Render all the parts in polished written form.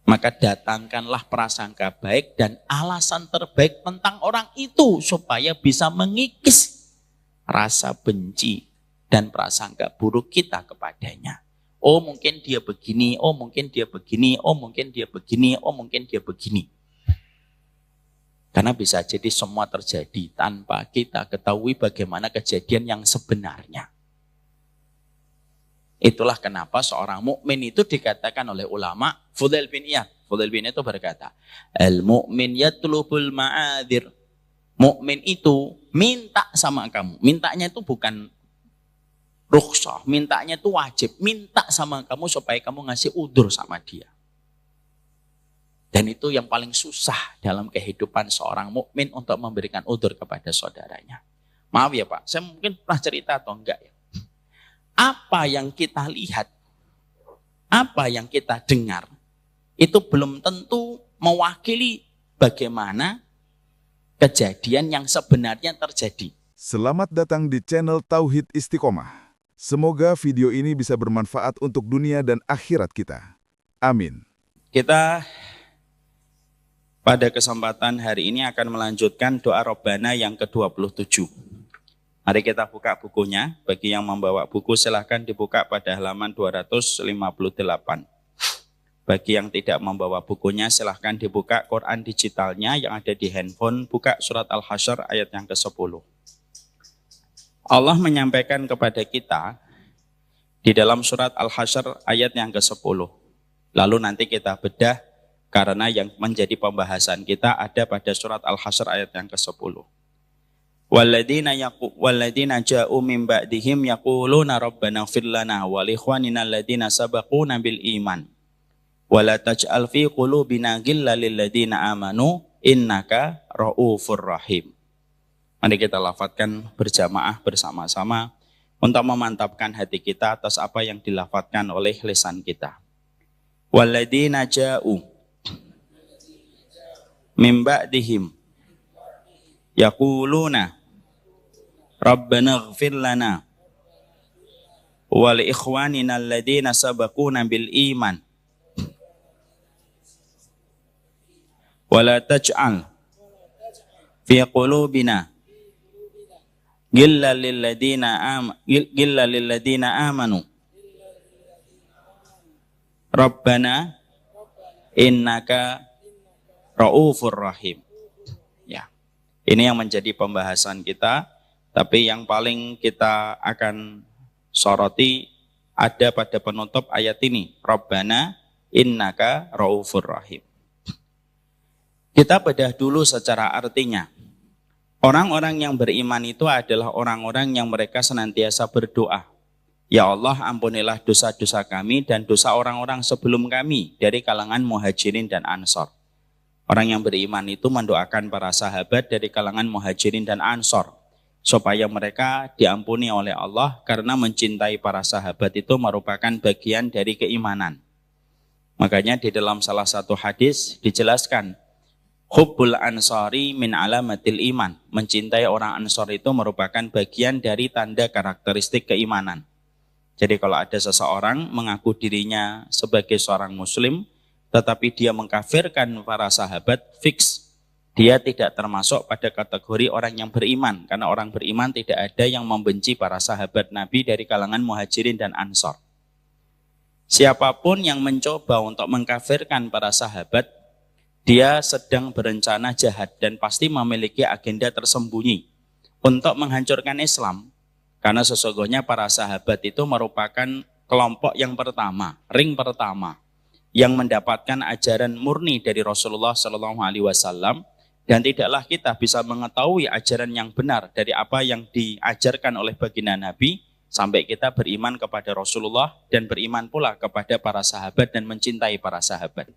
Maka datangkanlah prasangka baik dan alasan terbaik tentang orang itu supaya bisa mengikis rasa benci dan prasangka buruk kita kepadanya. Oh mungkin dia begini, oh mungkin dia begini, oh mungkin dia begini, oh mungkin dia begini. Karena bisa jadi semua terjadi tanpa kita ketahui bagaimana kejadian yang sebenarnya. Itulah kenapa seorang mukmin itu dikatakan oleh ulama, Fudail bin Iyad. Fudail bin Iyad itu berkata, al-mu'min yatlubul ma'adhir. Mukmin itu minta sama kamu. Mintanya itu bukan rukhsah, mintanya itu wajib. Minta sama kamu supaya kamu ngasih udzur sama dia. Dan itu yang paling susah dalam kehidupan seorang mukmin untuk memberikan udzur kepada saudaranya. Maaf ya Pak, saya mungkin pernah cerita atau enggak ya. Apa yang kita lihat, apa yang kita dengar, itu belum tentu mewakili bagaimana kejadian yang sebenarnya terjadi. Selamat datang di channel Tauhid Istiqomah. Semoga video ini bisa bermanfaat untuk dunia dan akhirat kita. Amin. Kita pada kesempatan hari ini akan melanjutkan doa Robbana yang ke-27. Mari kita buka bukunya. Bagi yang membawa buku silahkan dibuka pada halaman 258. Bagi yang tidak membawa bukunya silahkan dibuka Quran digitalnya yang ada di handphone. Buka surat Al-Hasyr ayat yang ke-10. Allah menyampaikan kepada kita di dalam surat Al-Hasyr ayat yang ke-10. Lalu nanti kita bedah karena yang menjadi pembahasan kita ada pada surat Al-Hasyr ayat yang ke-10. Walladzina ja'u min ba'dihim yaquluna rabbana ighfir lana wa li ikhwanina alladzina sabaquna bil iman wa la taj'al fi qulubina ghillan lil ladzina amanu innaka raufur rahim. Mari kita lafadzkan berjamaah bersama-sama untuk memantapkan hati kita atas apa yang dilafadzkan oleh lisan kita. Walladzina ja'u min ba'dihim yaquluna Rabbana ighfir lana wa li ikhwanina alladzina sabaquna bil iman wa la taj'al fi qulubina ghillan lil ladzina amanu Rabbana innaka raufur rahim. Ya. Ini yang menjadi pembahasan kita. Tapi yang paling kita akan soroti ada pada penutup ayat ini. Rabbana innaka raufur rahim. Kita bedah dulu secara artinya. Orang-orang yang beriman itu adalah orang-orang yang mereka senantiasa berdoa. Ya Allah, ampunilah dosa-dosa kami dan dosa orang-orang sebelum kami dari kalangan muhajirin dan ansor. Orang yang beriman itu mendoakan para sahabat dari kalangan muhajirin dan ansor. Supaya mereka diampuni oleh Allah karena mencintai para sahabat itu merupakan bagian dari keimanan. Makanya di dalam salah satu hadis dijelaskan, hubbul ansari min alamatil iman. Mencintai orang ansor itu merupakan bagian dari tanda karakteristik keimanan. Jadi kalau ada seseorang mengaku dirinya sebagai seorang muslim, tetapi dia mengkafirkan para sahabat, fix. Dia tidak termasuk pada kategori orang yang beriman. Karena orang beriman tidak ada yang membenci para sahabat Nabi dari kalangan muhajirin dan ansor. Siapapun yang mencoba untuk mengkafirkan para sahabat, dia sedang berencana jahat dan pasti memiliki agenda tersembunyi untuk menghancurkan Islam. Karena sesungguhnya para sahabat itu merupakan kelompok yang pertama, ring pertama, yang mendapatkan ajaran murni dari Rasulullah SAW. Dan tidaklah kita bisa mengetahui ajaran yang benar dari apa yang diajarkan oleh baginda Nabi sampai kita beriman kepada Rasulullah dan beriman pula kepada para sahabat dan mencintai para sahabat.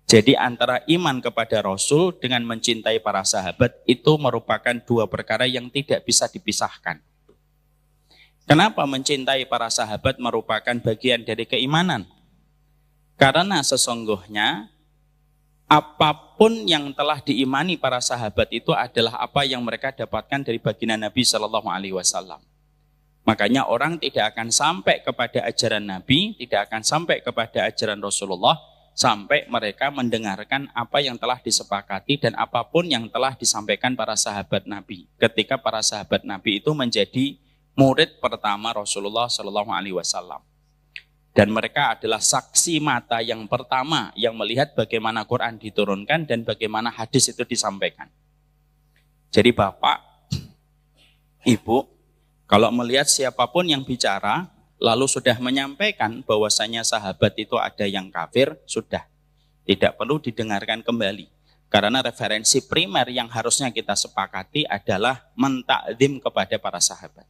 Jadi antara iman kepada Rasul dengan mencintai para sahabat itu merupakan dua perkara yang tidak bisa dipisahkan. Kenapa mencintai para sahabat merupakan bagian dari keimanan? Karena sesungguhnya apapun yang telah diimani para sahabat itu adalah apa yang mereka dapatkan dari baginda Nabi SAW. Makanya orang tidak akan sampai kepada ajaran Nabi, tidak akan sampai kepada ajaran Rasulullah sampai mereka mendengarkan apa yang telah disepakati dan apapun yang telah disampaikan para sahabat Nabi. Ketika para sahabat Nabi itu menjadi murid pertama Rasulullah Shallallahu Alaihi Wasallam. Dan mereka adalah saksi mata yang pertama yang melihat bagaimana Quran diturunkan dan bagaimana hadis itu disampaikan. Jadi Bapak, Ibu, kalau melihat siapapun yang bicara, lalu sudah menyampaikan bahwasanya sahabat itu ada yang kafir, sudah. Tidak perlu didengarkan kembali. Karena referensi primer yang harusnya kita sepakati adalah mentakzim kepada para sahabat.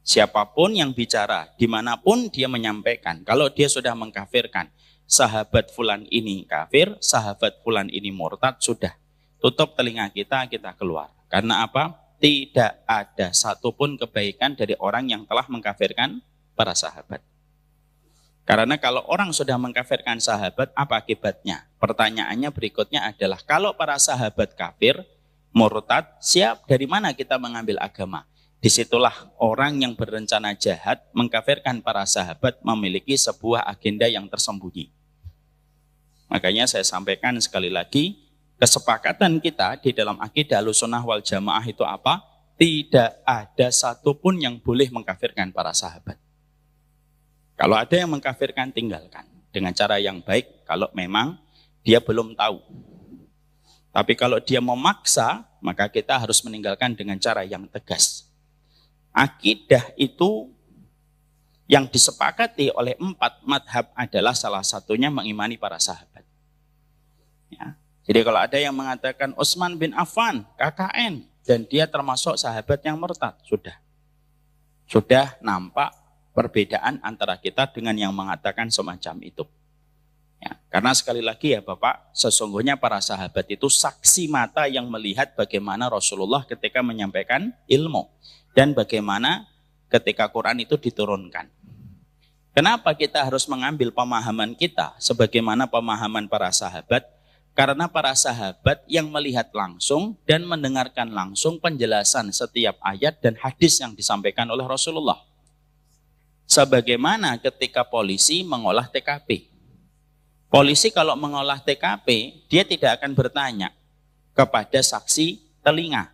Siapapun yang bicara, dimanapun dia menyampaikan, kalau dia sudah mengkafirkan, sahabat fulan ini kafir, sahabat fulan ini murtad, sudah. Tutup telinga kita keluar. Karena apa? Tidak ada satupun kebaikan dari orang yang telah mengkafirkan para sahabat. Karena kalau orang sudah mengkafirkan sahabat, apa akibatnya? Pertanyaannya berikutnya adalah, kalau para sahabat kafir, murtad, siap, dari mana kita mengambil agama? Disitulah orang yang berencana jahat mengkafirkan para sahabat memiliki sebuah agenda yang tersembunyi. Makanya saya sampaikan sekali lagi, kesepakatan kita di dalam akidah Ahlussunnah wal Jamaah itu apa? Tidak ada satupun yang boleh mengkafirkan para sahabat. Kalau ada yang mengkafirkan, tinggalkan. Dengan cara yang baik, kalau memang dia belum tahu. Tapi kalau dia memaksa, maka kita harus meninggalkan dengan cara yang tegas. Akidah itu yang disepakati oleh 4 madhab adalah salah satunya mengimani para sahabat. Ya. Jadi kalau ada yang mengatakan Utsman bin Affan, KKN, dan dia termasuk sahabat yang murtad, sudah nampak perbedaan antara kita dengan yang mengatakan semacam itu. Ya, karena sekali lagi ya Bapak, sesungguhnya para sahabat itu saksi mata yang melihat bagaimana Rasulullah ketika menyampaikan ilmu. Dan bagaimana ketika Quran itu diturunkan. Kenapa kita harus mengambil pemahaman kita sebagaimana pemahaman para sahabat? Karena para sahabat yang melihat langsung dan mendengarkan langsung penjelasan setiap ayat dan hadis yang disampaikan oleh Rasulullah. Sebagaimana ketika polisi mengolah TKP. Polisi kalau mengolah TKP, dia tidak akan bertanya kepada saksi telinga.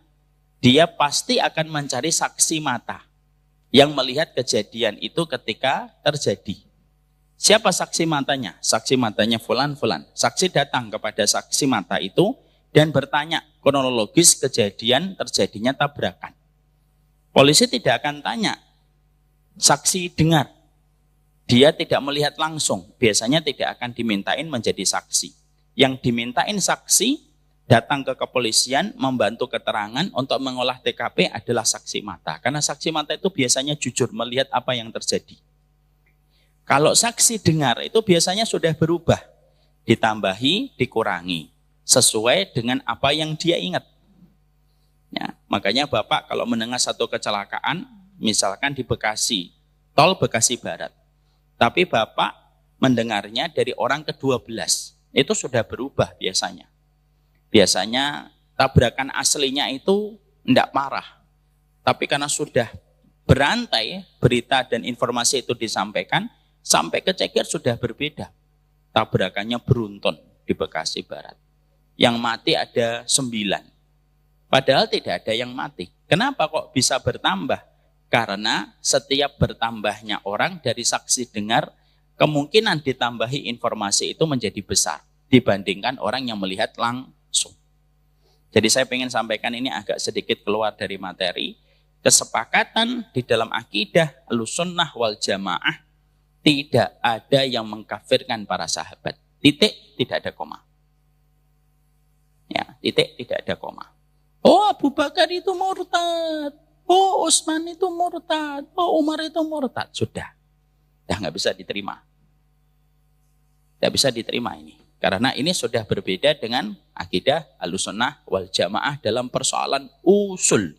Dia pasti akan mencari saksi mata yang melihat kejadian itu ketika terjadi. Siapa saksi matanya? Saksi matanya fulan-fulan. Saksi datang kepada saksi mata itu dan bertanya kronologis kejadian terjadinya tabrakan. Polisi tidak akan tanya, saksi dengar. Dia tidak melihat langsung, biasanya tidak akan dimintain menjadi saksi. Yang dimintain saksi datang ke kepolisian, membantu keterangan untuk mengolah TKP adalah saksi mata. Karena saksi mata itu biasanya jujur melihat apa yang terjadi. Kalau saksi dengar itu biasanya sudah berubah. Ditambahi, dikurangi. Sesuai dengan apa yang dia ingat. Ya, makanya Bapak kalau mendengar satu kecelakaan, misalkan di Bekasi, tol Bekasi Barat. Tapi Bapak mendengarnya dari orang ke-12. Itu sudah berubah biasanya. Biasanya tabrakan aslinya itu tidak parah. Tapi karena sudah berantai berita dan informasi itu disampaikan, sampai ke Ceger sudah berbeda. Tabrakannya beruntun di Bekasi Barat. Yang mati ada 9. Padahal tidak ada yang mati. Kenapa kok bisa bertambah? Karena setiap bertambahnya orang dari saksi dengar, kemungkinan ditambahi informasi itu menjadi besar dibandingkan orang yang melihat langsung. Jadi saya ingin sampaikan ini agak sedikit keluar dari materi. Kesepakatan di dalam akidah Ahlussunnah wal Jamaah tidak ada yang mengkafirkan para sahabat. Titik, tidak ada koma. Ya, titik, tidak ada koma. Oh, Abu Bakar itu murtad. Oh, Utsman itu murtad. Oh, Umar itu murtad. Sudah nggak bisa diterima. Tidak bisa diterima ini. Karena ini sudah berbeda dengan akidah Ahlussunnah wal Jamaah dalam persoalan usul.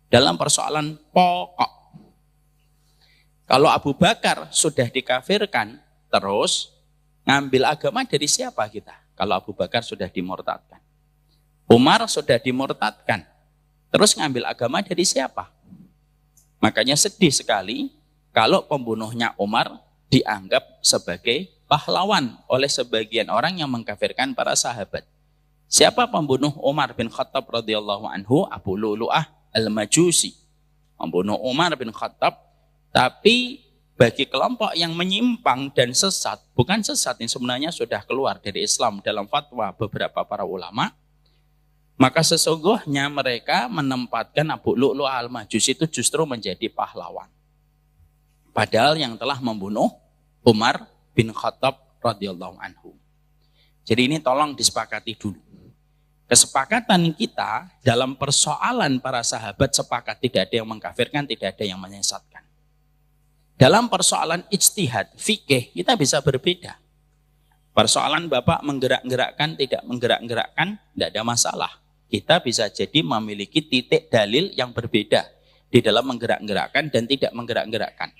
Dalam persoalan pokok. Kalau Abu Bakar sudah dikafirkan, terus ngambil agama dari siapa kita? Kalau Abu Bakar sudah dimurtadkan. Umar sudah dimurtadkan. Terus ngambil agama dari siapa? Makanya sedih sekali kalau pembunuhnya Umar dianggap sebagai pahlawan oleh sebagian orang yang mengkafirkan para sahabat. Siapa pembunuh Umar bin Khattab radhiyallahu anhu? Abu Lu'lu'ah al-Majusi. Membunuh Umar bin Khattab, tapi bagi kelompok yang menyimpang dan sesat, bukan sesat yang sebenarnya sudah keluar dari Islam dalam fatwa beberapa para ulama, maka sesungguhnya mereka menempatkan Abu Lu'lu'ah al-Majusi itu justru menjadi pahlawan. Padahal yang telah membunuh Umar bin Khattab radhiyallahu anhu. Jadi ini tolong disepakati dulu. Kesepakatan kita dalam persoalan para sahabat sepakat, tidak ada yang mengkafirkan, tidak ada yang menyesatkan. Dalam persoalan ijtihad, fikih, kita bisa berbeda. Persoalan Bapak menggerak-gerakkan, tidak menggerak-gerakkan, tidak ada masalah. Kita bisa jadi memiliki titik dalil yang berbeda di dalam menggerak-gerakkan dan tidak menggerak-gerakkan.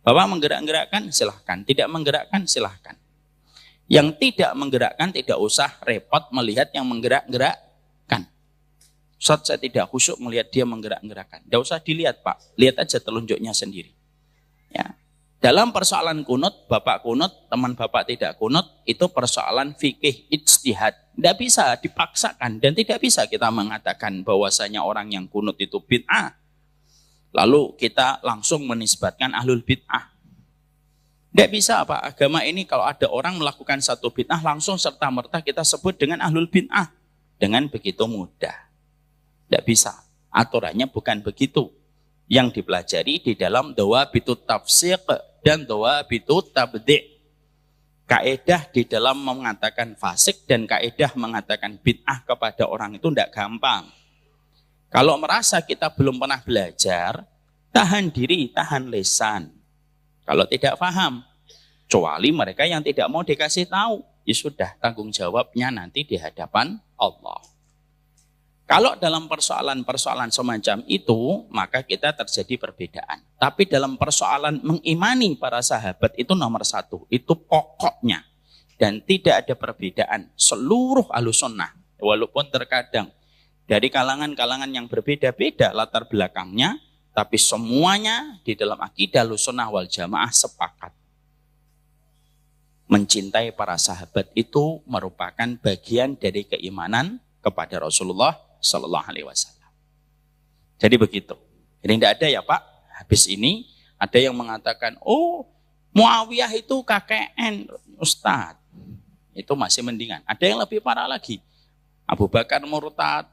Bapak menggerak-gerakkan, silahkan. Tidak menggerakkan, silahkan. Yang tidak menggerakkan tidak usah repot melihat yang menggerak-gerakkan. Ustaz, saya tidak khusyuk melihat dia menggerak-gerakkan. Tidak usah dilihat Pak, lihat aja telunjuknya sendiri. Ya. Dalam persoalan kunut, Bapak kunut, teman Bapak tidak kunut, itu persoalan fikih ijtihad. Tidak bisa dipaksakan dan tidak bisa kita mengatakan bahwasanya orang yang kunut itu bid'ah. Lalu kita langsung menisbatkan ahlul bid'ah. Tidak bisa Pak, agama ini kalau ada orang melakukan satu bid'ah langsung serta-merta kita sebut dengan ahlul bid'ah. Dengan begitu mudah. Tidak bisa. Aturannya bukan begitu. Yang dipelajari di dalam dawabitut tafsir dan dawabitut tabdi'. Kaedah di dalam mengatakan fasik dan kaedah mengatakan bid'ah kepada orang itu tidak gampang. Kalau merasa kita belum pernah belajar, tahan diri, tahan lisan. Kalau tidak paham, kecuali mereka yang tidak mau dikasih tahu, ya sudah tanggung jawabnya nanti di hadapan Allah. Kalau dalam persoalan-persoalan semacam itu, maka kita terjadi perbedaan. Tapi dalam persoalan mengimani para sahabat itu nomor satu, itu pokoknya. Dan tidak ada perbedaan. Seluruh ahlussunnah, walaupun terkadang dari kalangan-kalangan yang berbeda-beda latar belakangnya, tapi semuanya di dalam akidah ahlussunnah wal jamaah sepakat. Mencintai para sahabat itu merupakan bagian dari keimanan kepada Rasulullah Sallallahu Alaihi Wasallam. Jadi begitu. Jadi tidak ada ya Pak. Habis ini ada yang mengatakan, oh Muawiyah itu KKN Ustadz. Itu masih mendingan. Ada yang lebih parah lagi. Abu Bakar murtad,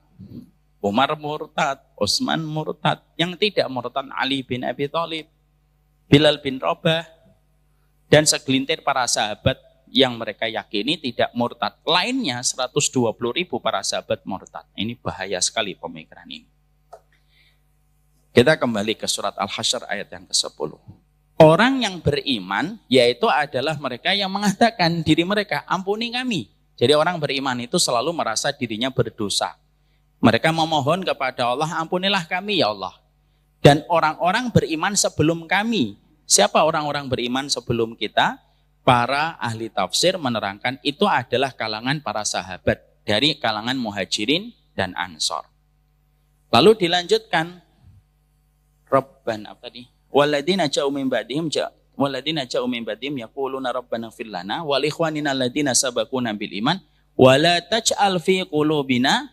Umar murtad, Utsman murtad. Yang tidak murtad Ali bin Abi Thalib, Bilal bin Rabah, dan segelintir para sahabat yang mereka yakini tidak murtad. Lainnya 120.000 para sahabat murtad. Ini bahaya sekali pemikiran ini. Kita kembali ke surat Al-Hasyr ayat yang ke-10. Orang yang beriman yaitu adalah mereka yang mengatakan diri mereka, ampuni kami. Jadi orang beriman itu selalu merasa dirinya berdosa. Mereka memohon kepada Allah, ampunilah kami ya Allah. Dan orang-orang beriman sebelum kami. Siapa orang-orang beriman sebelum kita? Para ahli tafsir menerangkan itu adalah kalangan para sahabat. Dari kalangan muhajirin dan ansor. Lalu dilanjutkan. Rabbana apa tadi? Waladina ja'u min ba'dihim yaquluna rabbana ighfir lana wa li ikhwanina alladziina sabaquna bil iman wa la taj'al fi qulubina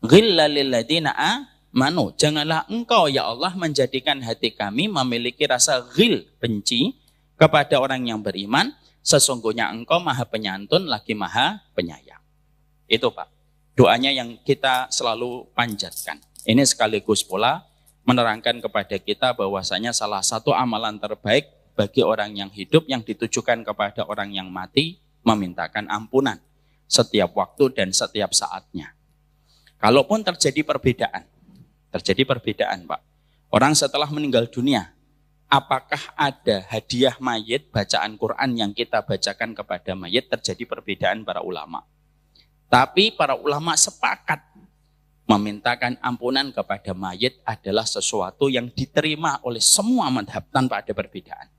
ghillal lil ladzina amanu. Janganlah engkau ya Allah menjadikan hati kami memiliki rasa ghil, benci kepada orang yang beriman. Sesungguhnya engkau maha penyantun lagi maha penyayang. Itu Pak, doanya yang kita selalu panjatkan. Ini sekaligus pula menerangkan kepada kita bahwasanya salah satu amalan terbaik bagi orang yang hidup yang ditujukan kepada orang yang mati, memintakan ampunan setiap waktu dan setiap saatnya. Kalaupun terjadi perbedaan Pak. Orang setelah meninggal dunia, apakah ada hadiah mayit, bacaan Quran yang kita bacakan kepada mayit? Terjadi perbedaan para ulama. Tapi para ulama sepakat memintakan ampunan kepada mayit adalah sesuatu yang diterima oleh semua madhab tanpa ada perbedaan.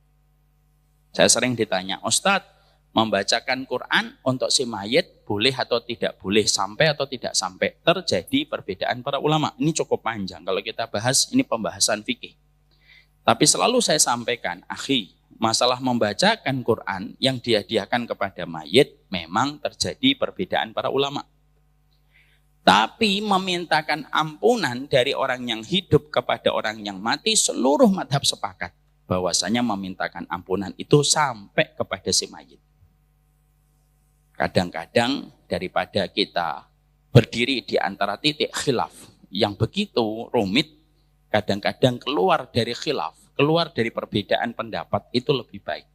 Saya sering ditanya, Ustadz, membacakan Quran untuk si mayit boleh atau tidak boleh, sampai atau tidak sampai? Terjadi perbedaan para ulama. Ini cukup panjang. Kalau kita bahas, ini pembahasan fikih. Tapi selalu saya sampaikan, akhi, masalah membacakan Quran yang dihadiahkan kepada mayit memang terjadi perbedaan para ulama. Tapi memintakan ampunan dari orang yang hidup kepada orang yang mati, seluruh madhab sepakat bahwasanya memintakan ampunan itu sampai kepada si mayit. Kadang-kadang daripada kita berdiri di antara titik khilaf yang begitu rumit, kadang-kadang keluar dari khilaf, keluar dari perbedaan pendapat itu lebih baik.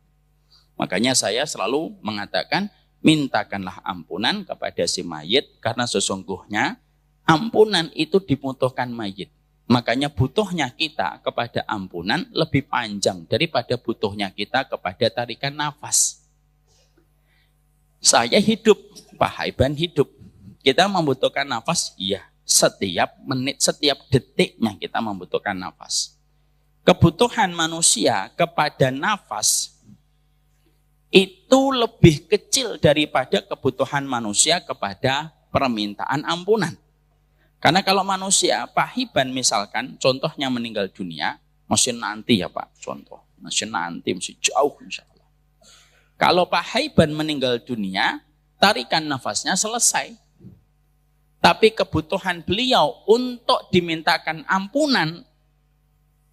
Makanya saya selalu mengatakan, mintakanlah ampunan kepada si mayit, karena sesungguhnya ampunan itu dibutuhkan mayit. Makanya butuhnya kita kepada ampunan lebih panjang daripada butuhnya kita kepada tarikan nafas. Saya hidup, Pak Haiban hidup. Kita membutuhkan nafas, iya. Setiap menit, setiap detiknya kita membutuhkan nafas. Kebutuhan manusia kepada nafas itu lebih kecil daripada kebutuhan manusia kepada permintaan ampunan. Karena kalau manusia, Pak Hiban misalkan, contohnya meninggal dunia, masih nanti ya Pak, contoh. Masih nanti, masih jauh insya Allah. Kalau Pak Hiban meninggal dunia, tarikan nafasnya selesai. Tapi kebutuhan beliau untuk dimintakan ampunan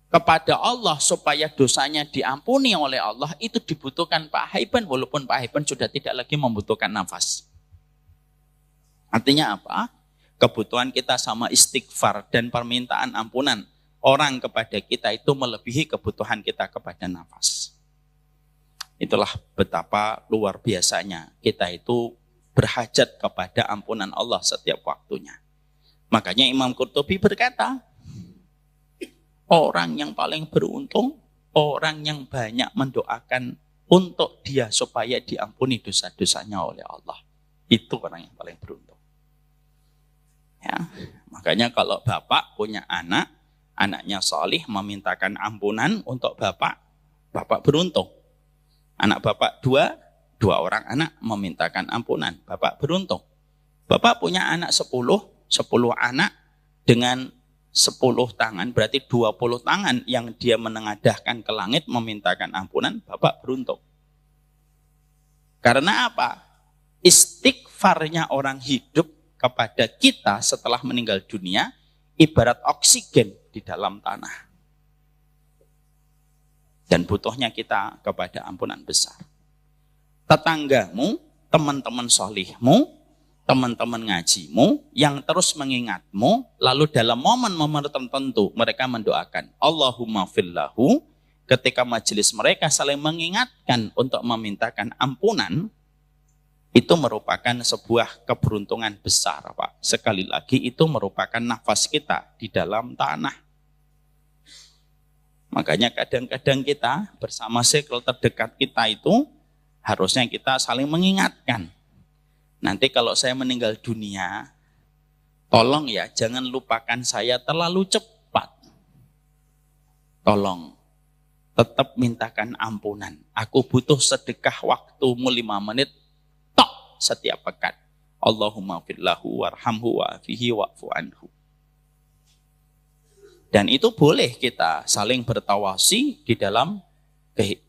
kepada Allah supaya dosanya diampuni oleh Allah, itu dibutuhkan Pak Haiban, walaupun Pak Haiban sudah tidak lagi membutuhkan nafas. Artinya apa? Kebutuhan kita sama istighfar dan permintaan ampunan orang kepada kita itu melebihi kebutuhan kita kepada nafas. Itulah betapa luar biasanya kita itu berhajat kepada ampunan Allah setiap waktunya. Makanya Imam Qurtubi berkata, orang yang paling beruntung, orang yang banyak mendoakan untuk dia supaya diampuni dosa-dosanya oleh Allah. Itu orang yang paling beruntung. Ya, makanya kalau bapak punya anak, anaknya solih memintakan ampunan untuk bapak, bapak beruntung. Anak bapak dua orang anak memintakan ampunan, bapak beruntung. Bapak punya anak 10 anak dengan 10 tangan, berarti 20 tangan yang dia menengadahkan ke langit memintakan ampunan, bapak beruntung. Karena apa? Istighfarnya orang hidup kepada kita setelah meninggal dunia ibarat oksigen di dalam tanah. Dan butuhnya kita kepada ampunan besar. Tetanggamu, teman-teman solihmu, teman-teman ngajimu yang terus mengingatmu, lalu dalam momen-momen tertentu mereka mendoakan Allahumma fillahu, ketika majelis mereka saling mengingatkan untuk memintakan ampunan, itu merupakan sebuah keberuntungan besar, Pak. Sekali lagi itu merupakan nafas kita di dalam tanah. Makanya kadang-kadang kita bersama circle terdekat kita itu harusnya kita saling mengingatkan. Nanti kalau saya meninggal dunia, tolong ya jangan lupakan saya terlalu cepat. Tolong tetap mintakan ampunan. Aku butuh sedekah waktumu 5 menit tok setiap pekan. Allahumma fillahu warhamhu wa'afihi wa'fu anhu. Dan itu boleh kita saling bertawasi di dalam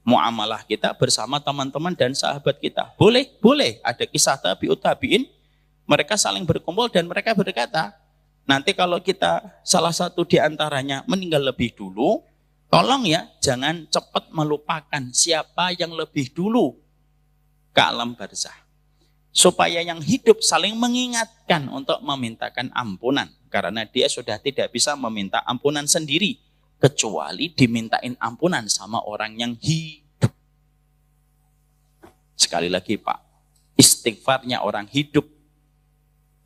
muamalah kita bersama teman-teman dan sahabat kita. Boleh. Ada kisah tabi'in, mereka saling berkumpul dan mereka berkata, nanti kalau kita salah satu di antaranya meninggal lebih dulu, tolong ya jangan cepat melupakan siapa yang lebih dulu ke alam barzah. Supaya yang hidup saling mengingatkan untuk memintakan ampunan. Karena dia sudah tidak bisa meminta ampunan sendiri. Kecuali dimintain ampunan sama orang yang hidup. Sekali lagi Pak, istighfarnya orang hidup,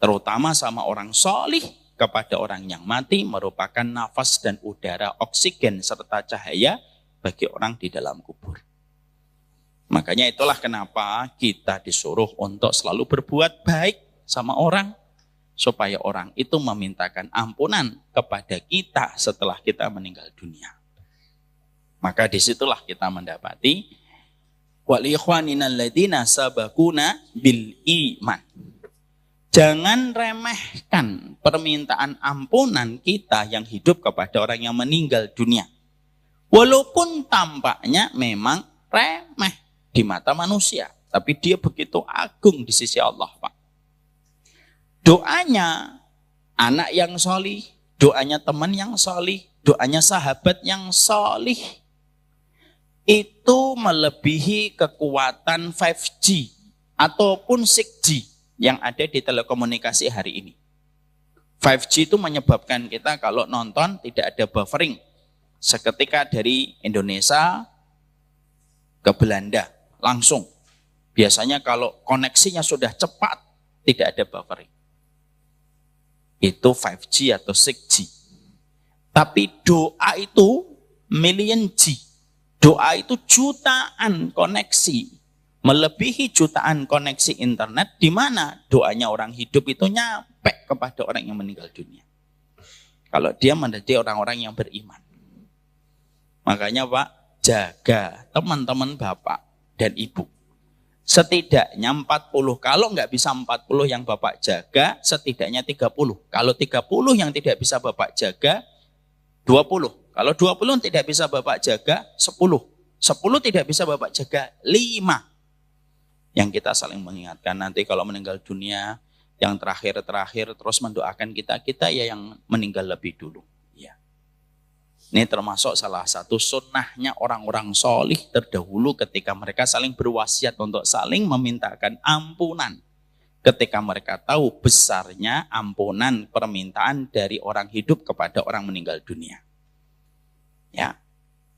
terutama sama orang solih kepada orang yang mati, merupakan nafas dan udara, oksigen serta cahaya bagi orang di dalam kubur. Makanya itulah kenapa kita disuruh untuk selalu berbuat baik sama orang, supaya orang itu memintakan ampunan kepada kita setelah kita meninggal dunia. Maka disitulah kita mendapati wal ikhwanina alladziina sabaquna bil iman. Jangan remehkan permintaan ampunan kita yang hidup kepada orang yang meninggal dunia. Walaupun tampaknya memang remeh di mata manusia, tapi dia begitu agung di sisi Allah, Pak. Doanya anak yang solih, doanya teman yang solih, doanya sahabat yang solih, itu melebihi kekuatan 5G ataupun 6G yang ada di telekomunikasi hari ini. 5G itu menyebabkan kita kalau nonton tidak ada buffering. Seketika dari Indonesia ke Belanda, langsung. Biasanya kalau koneksinya sudah cepat, tidak ada buffering. Itu 5G atau 6G. Tapi doa itu million G. Doa itu jutaan koneksi. Melebihi jutaan koneksi internet, di mana doanya orang hidup itu nyampe kepada orang yang meninggal dunia. Kalau dia menjadi orang-orang yang beriman. Makanya Pak, jaga teman-teman Bapak dan Ibu. Setidaknya 40, kalau nggak bisa 40 yang Bapak jaga, setidaknya 30. Kalau 30 yang tidak bisa Bapak jaga, 20. Kalau 20 tidak bisa Bapak jaga, 10. 10 tidak bisa Bapak jaga, 5. Yang kita saling mengingatkan, nanti kalau meninggal dunia, yang terakhir terus mendoakan kita ya yang meninggal lebih dulu. Ya. Ini termasuk salah satu sunnahnya orang-orang solih terdahulu ketika mereka saling berwasiat untuk saling memintakan ampunan. Ketika mereka tahu besarnya ampunan permintaan dari orang hidup kepada orang meninggal dunia. Ya,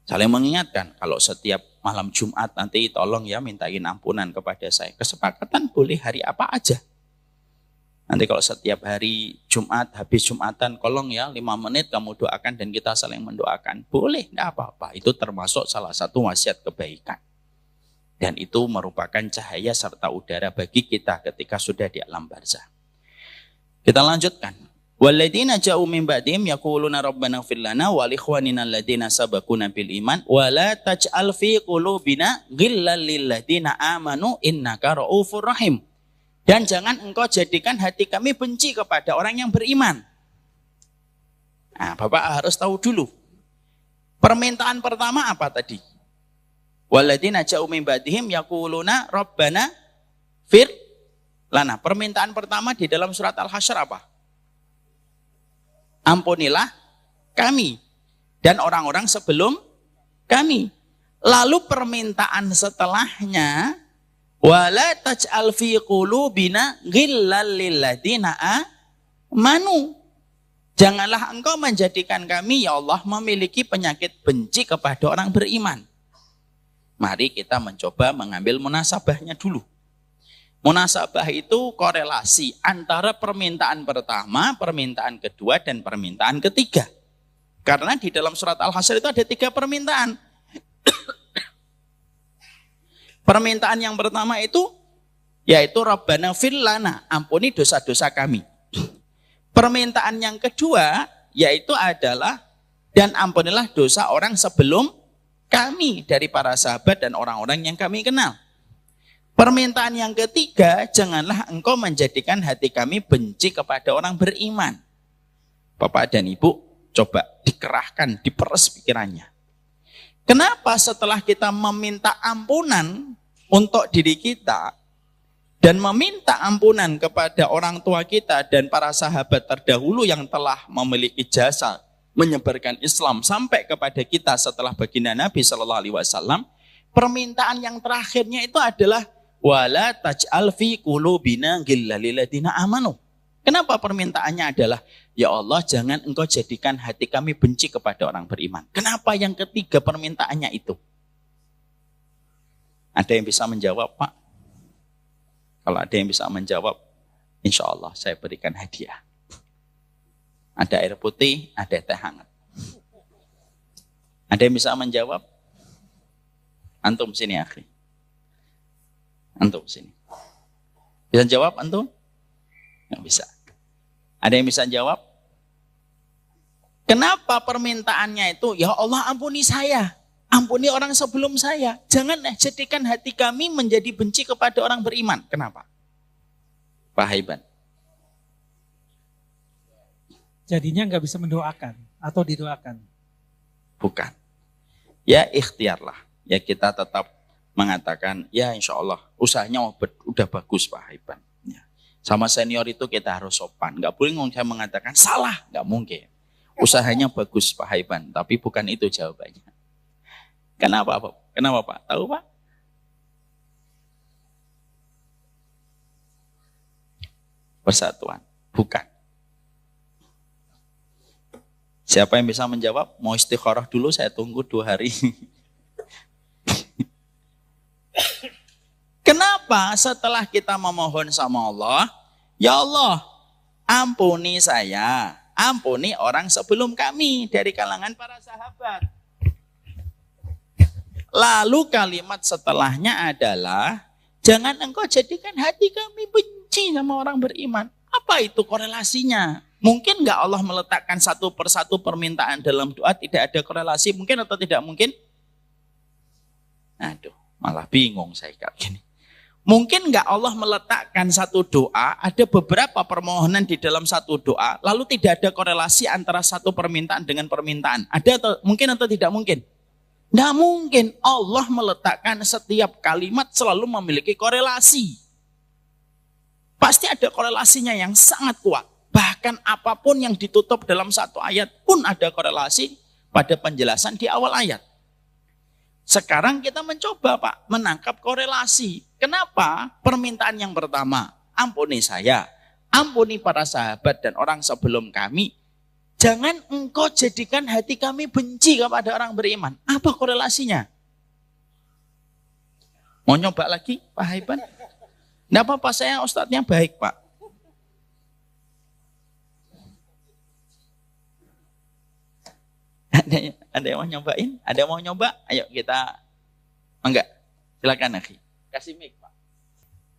saling mengingatkan, kalau setiap malam Jumat nanti tolong ya mintain ampunan kepada saya. Kesepakatan boleh hari apa aja. Nanti kalau setiap hari Jumat, habis Jumatan, tolong ya 5 menit kamu doakan dan kita saling mendoakan. Boleh, enggak apa-apa. Itu termasuk salah satu wasiat kebaikan. Dan itu merupakan cahaya serta udara bagi kita ketika sudah di alam barzah. Kita lanjutkan. Walladzina ja'u min ba'dihim yaquluna rabbana ighfir lana wa li ikhwanina alladziina sabaquna bil iman wa la taj'al fi qulubina ghillan lil ladzina amanu innaka ra'ufur rahim. Dan jangan engkau jadikan hati kami benci kepada orang yang beriman. Nah, Bapak harus tahu dulu. Permintaan pertama apa tadi? Walladzina ja'u min ba'dihim yaquluna rabbana ighfir lana. Permintaan pertama di dalam surat Al-Hasyr apa? Ampunilah kami dan orang-orang sebelum kami. Lalu permintaan setelahnya, wala taj'al fi qulubina ghillal lil ladzina amanu. Janganlah engkau menjadikan kami ya Allah memiliki penyakit benci kepada orang beriman. Mari kita mencoba mengambil munasabahnya dulu. Munasabah itu korelasi antara permintaan pertama, permintaan kedua, dan permintaan ketiga. Karena di dalam surat Al-Hasyr itu ada 3 permintaan. Permintaan yang pertama itu, yaitu Rabbana fir lana, ampuni dosa-dosa kami. Permintaan yang kedua, yaitu adalah, dan ampunilah dosa orang sebelum kami, dari para sahabat dan orang-orang yang kami kenal. Permintaan yang ketiga, janganlah engkau menjadikan hati kami benci kepada orang beriman. Bapak dan Ibu, coba dikerahkan, diperes pikirannya. Kenapa setelah kita meminta ampunan untuk diri kita, dan meminta ampunan kepada orang tua kita dan para sahabat terdahulu yang telah memiliki jasa menyebarkan Islam sampai kepada kita setelah baginda Nabi SAW, permintaan yang terakhirnya itu adalah wala taj'al fi qulubina ghillal lil ladzina amanu. Kenapa permintaannya adalah ya Allah jangan engkau jadikan hati kami benci kepada orang beriman. Kenapa yang ketiga permintaannya itu? Ada yang bisa menjawab, Pak? Kalau ada yang bisa menjawab, insya Allah saya berikan hadiah. Ada air putih, ada teh hangat. Ada yang bisa menjawab? Antum sini, akhi. Antum sini. Bisa jawab antum? Nggak bisa. Ada yang bisa jawab? Kenapa permintaannya itu? Ya Allah ampuni saya. Ampuni orang sebelum saya. Jangan jadikan hati kami menjadi benci kepada orang beriman. Kenapa? Pak Haiban. Jadinya nggak bisa mendoakan atau didoakan. Bukan. Ya ikhtiarlah. Ya kita tetap mengatakan, ya insya Allah usahanya udah bagus Pak Haiban. Ya. Sama senior itu kita harus sopan. Nggak boleh saya mengatakan salah, nggak mungkin. Usahanya bagus Pak Haiban, tapi bukan itu jawabannya. Kenapa Pak? Kenapa Pak? Tahu Pak? Persatuan, bukan. Siapa yang bisa menjawab? Mau istikharah dulu, saya tunggu 2 hari. Kenapa setelah kita memohon sama Allah, ya Allah, ampuni saya, ampuni orang sebelum kami dari kalangan para sahabat. Lalu kalimat setelahnya adalah, jangan engkau jadikan hati kami benci sama orang beriman. Apa itu korelasinya? Mungkin nggak Allah meletakkan satu persatu permintaan dalam doa, tidak ada korelasi, mungkin atau tidak mungkin? Aduh, malah bingung saya kayak gini. Mungkin nggak Allah meletakkan satu doa, ada beberapa permohonan di dalam satu doa, lalu tidak ada korelasi antara satu permintaan dengan permintaan. Ada atau mungkin atau tidak mungkin? Nggak mungkin. Allah meletakkan setiap kalimat selalu memiliki korelasi. Pasti ada korelasinya yang sangat kuat. Bahkan apapun yang ditutup dalam satu ayat pun ada korelasi pada penjelasan di awal ayat. Sekarang kita mencoba Pak, menangkap korelasi. Kenapa permintaan yang pertama, ampuni saya, ampuni para sahabat dan orang sebelum kami. Jangan engkau jadikan hati kami benci kepada orang beriman. Apa korelasinya? Mau nyoba lagi Pak Haiban? Tidak apa-apa, saya ustadznya baik Pak. Ada yang mau nyobain? Ada yang mau nyoba? Ayo kita. Enggak? Silakan akhi. Kasih mic Pak.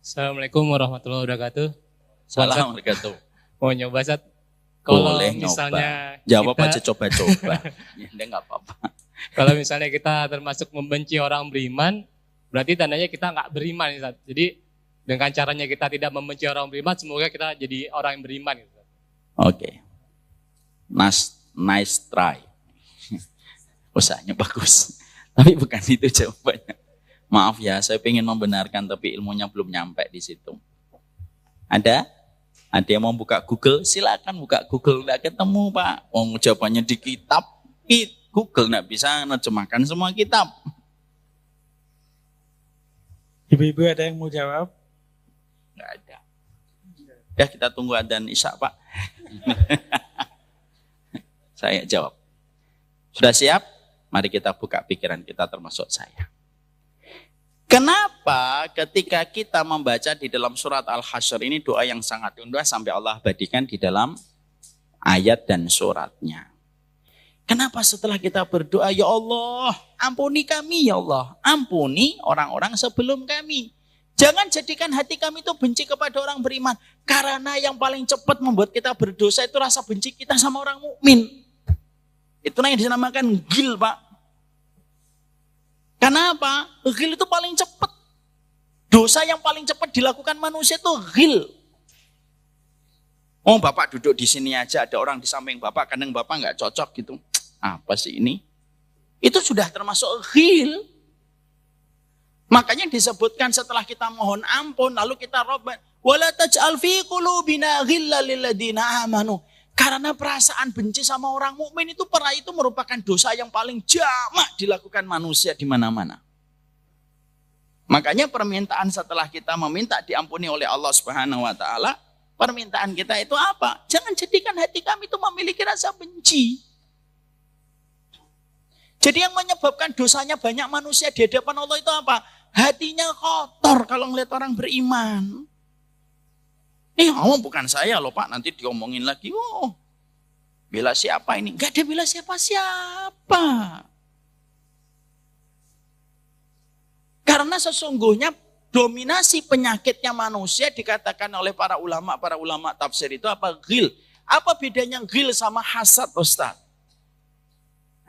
Assalamualaikum warahmatullahi wabarakatuh. Assalamualaikum warahmatullahi wabarakatuh. Mau nyoba Zat? Kalau Boleh misalnya nyoba. Jawab kita, aja coba-coba. Ya, enggak apa-apa. Kalau misalnya kita termasuk membenci orang beriman, berarti tandanya kita nggak beriman Zat. Jadi dengan caranya kita tidak membenci orang beriman, semoga kita jadi orang yang beriman. Oke. Nice try. Usahanya bagus. Tapi bukan itu jawabannya. Maaf ya, saya ingin membenarkan tapi ilmunya belum nyampe di situ. Ada? Ada yang mau buka Google? Silakan buka Google. Nggak ketemu Pak. Jawabannya di kitab. Google nggak bisa menerjemahkan semua kitab. Ibu-ibu ada yang mau jawab? Nggak ada. Ya kita tunggu adzan Isya Pak. Saya jawab. Sudah siap? Mari kita buka pikiran kita termasuk saya. Kenapa ketika kita membaca di dalam surat Al-Hasyr ini doa yang sangat indah sampai Allah abadikan di dalam ayat dan suratnya. Kenapa setelah kita berdoa, ya Allah, ampuni kami ya Allah, ampuni orang-orang sebelum kami. Jangan jadikan hati kami itu benci kepada orang beriman. Karena yang paling cepat membuat kita berdosa itu rasa benci kita sama orang mukmin. Itulah yang dinamakan ghil Pak. Kenapa? Ghil itu paling cepat. Dosa yang paling cepat dilakukan manusia itu ghil. Oh Bapak duduk di sini aja, ada orang di samping Bapak, kadang Bapak nggak cocok gitu. Apa sih ini? Itu sudah termasuk ghil. Makanya disebutkan setelah kita mohon ampun, lalu kita Rabbana wala taj'al fi qulubina ghillan lil ladzina amanu. Karena perasaan benci sama orang mukmin itu merupakan dosa yang paling jamak dilakukan manusia di mana-mana. Makanya permintaan setelah kita meminta diampuni oleh Allah Subhanahu wa taala, permintaan kita itu apa? Jangan jadikan hati kami itu memiliki rasa benci. Jadi yang menyebabkan dosanya banyak manusia di hadapan Allah itu apa? Hatinya kotor kalau ngelihat orang beriman. Bukan saya loh Pak, nanti diomongin lagi. Bela siapa ini? Gak ada bela siapa-siapa. Karena sesungguhnya dominasi penyakitnya manusia dikatakan oleh para ulama tafsir itu apa? Ghil. Apa bedanya ghil sama hasad Ustaz?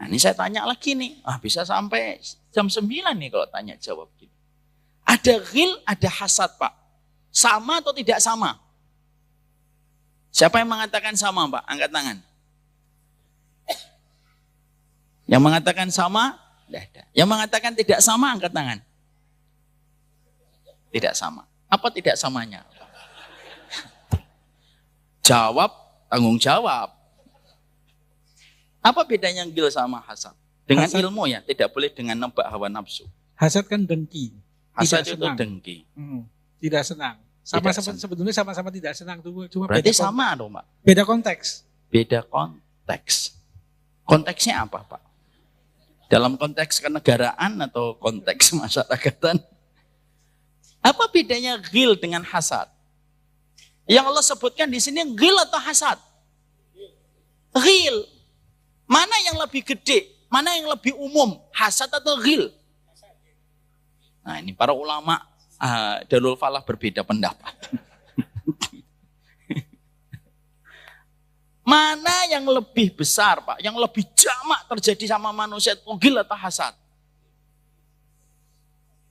Nah ini saya tanya lagi nih. Bisa sampai jam 9 nih kalau tanya jawab gitu. Ada ghil, ada hasad Pak. Sama atau tidak sama? Siapa yang mengatakan sama Pak? Angkat tangan. Yang mengatakan sama? Tidak ada. Yang mengatakan tidak sama, angkat tangan. Tidak sama. Apa tidak samanya? Jawab, tanggung jawab. Apa bedanya ghil sama hasad? Dengan Hasad. ilmu ya, tidak boleh dengan nebak hawa nafsu. Hasad kan dengki. Hasad Tidak itu senang. dengki. Tidak senang. Tidak senang. Sebetulnya sama-sama tidak senang. Cuma Berarti beda sama dong, Pak. beda konteks. Beda konteks. Konteksnya apa, Pak? Dalam konteks kenegaraan atau konteks masyarakatan? Apa bedanya ghil dengan hasad? Yang Allah sebutkan di sini ghil atau hasad? Ghil. Mana yang lebih gede? Mana yang lebih umum? Hasad atau ghil? Nah, ini para ulama Darul Falah berbeda pendapat. Mana yang lebih besar, Pak? Yang lebih jamak terjadi sama manusia itu ghil atau hasad?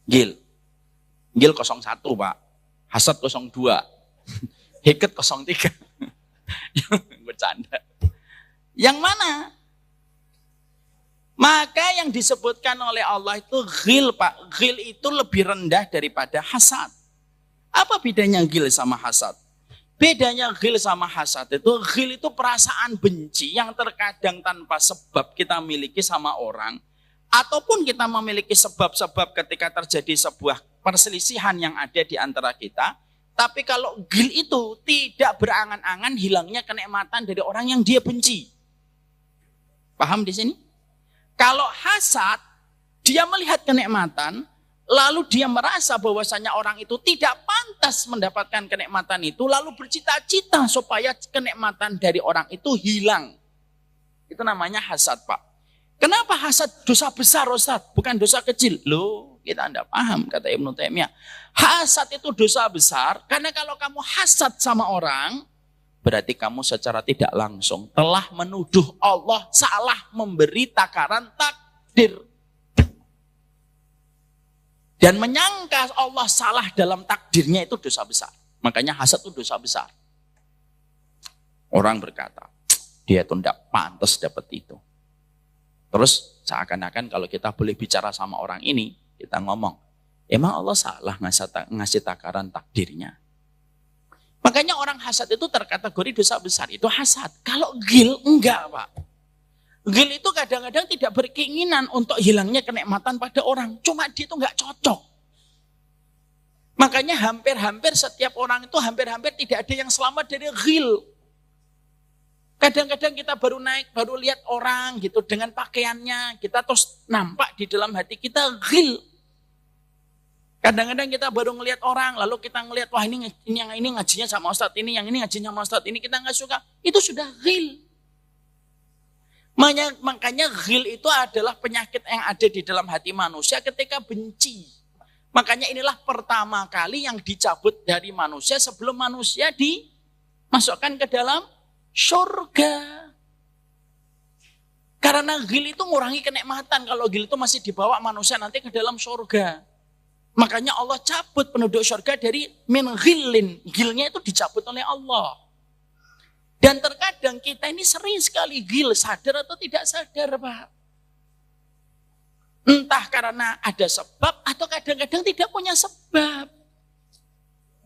Ghil. Ghil 01, Pak. Hasad 02. Hiket 03. Bercanda. Yang mana? Maka yang disebutkan oleh Allah itu ghil, Pak. Ghil itu lebih rendah daripada hasad. Apa bedanya ghil sama hasad? Bedanya ghil sama hasad ghil itu perasaan benci yang terkadang tanpa sebab kita miliki sama orang. Ataupun kita memiliki sebab-sebab ketika terjadi sebuah perselisihan yang ada di antara kita. Tapi kalau ghil itu tidak berangan-angan hilangnya kenikmatan dari orang yang dia benci. Paham di sini? Kalau hasad, dia melihat kenikmatan, lalu dia merasa bahwasanya orang itu tidak pantas mendapatkan kenikmatan itu, lalu bercita-cita supaya kenikmatan dari orang itu hilang. Itu namanya hasad, Pak. Kenapa hasad dosa besar, Ustaz? Bukan dosa kecil. Loh, kita tidak paham, kata Ibnu Taimiyah. Hasad itu dosa besar, karena kalau kamu hasad sama orang, berarti kamu secara tidak langsung telah menuduh Allah salah memberi takaran takdir. Dan menyangka Allah salah dalam takdirnya itu dosa besar. Makanya hasad itu dosa besar. Orang berkata, dia itu tidak pantas dapat itu. Terus seakan-akan kalau kita boleh bicara sama orang ini, kita ngomong, emang Allah salah ngasih takaran takdirnya? Makanya orang hasad itu terkategori dosa besar, itu hasad. Kalau ghil, enggak, Pak. Ghil itu kadang-kadang tidak berkeinginan untuk hilangnya kenikmatan pada orang. Cuma dia itu enggak cocok. Makanya hampir-hampir setiap orang itu hampir-hampir tidak ada yang selamat dari ghil. Kadang-kadang kita baru naik, baru lihat orang gitu dengan pakaiannya. Kita terus nampak di dalam hati kita ghil. Kadang-kadang kita baru ngelihat orang, lalu kita ngelihat, wah ini yang ini ngajinya sama Ustadz ini, yang ini ngajinya sama Ustadz ini, kita nggak suka. Itu sudah ghil. Makanya ghil itu adalah penyakit yang ada di dalam hati manusia ketika benci. Makanya inilah pertama kali yang dicabut dari manusia sebelum manusia dimasukkan ke dalam surga. Karena ghil itu ngurangi kenikmatan. Kalau ghil itu masih dibawa manusia nanti ke dalam surga. Makanya Allah cabut penduduk surga dari min ghillin. Ghilnya itu dicabut oleh Allah. Dan terkadang kita ini sering sekali ghil, sadar atau tidak sadar, Pak. Entah karena ada sebab atau kadang-kadang tidak punya sebab.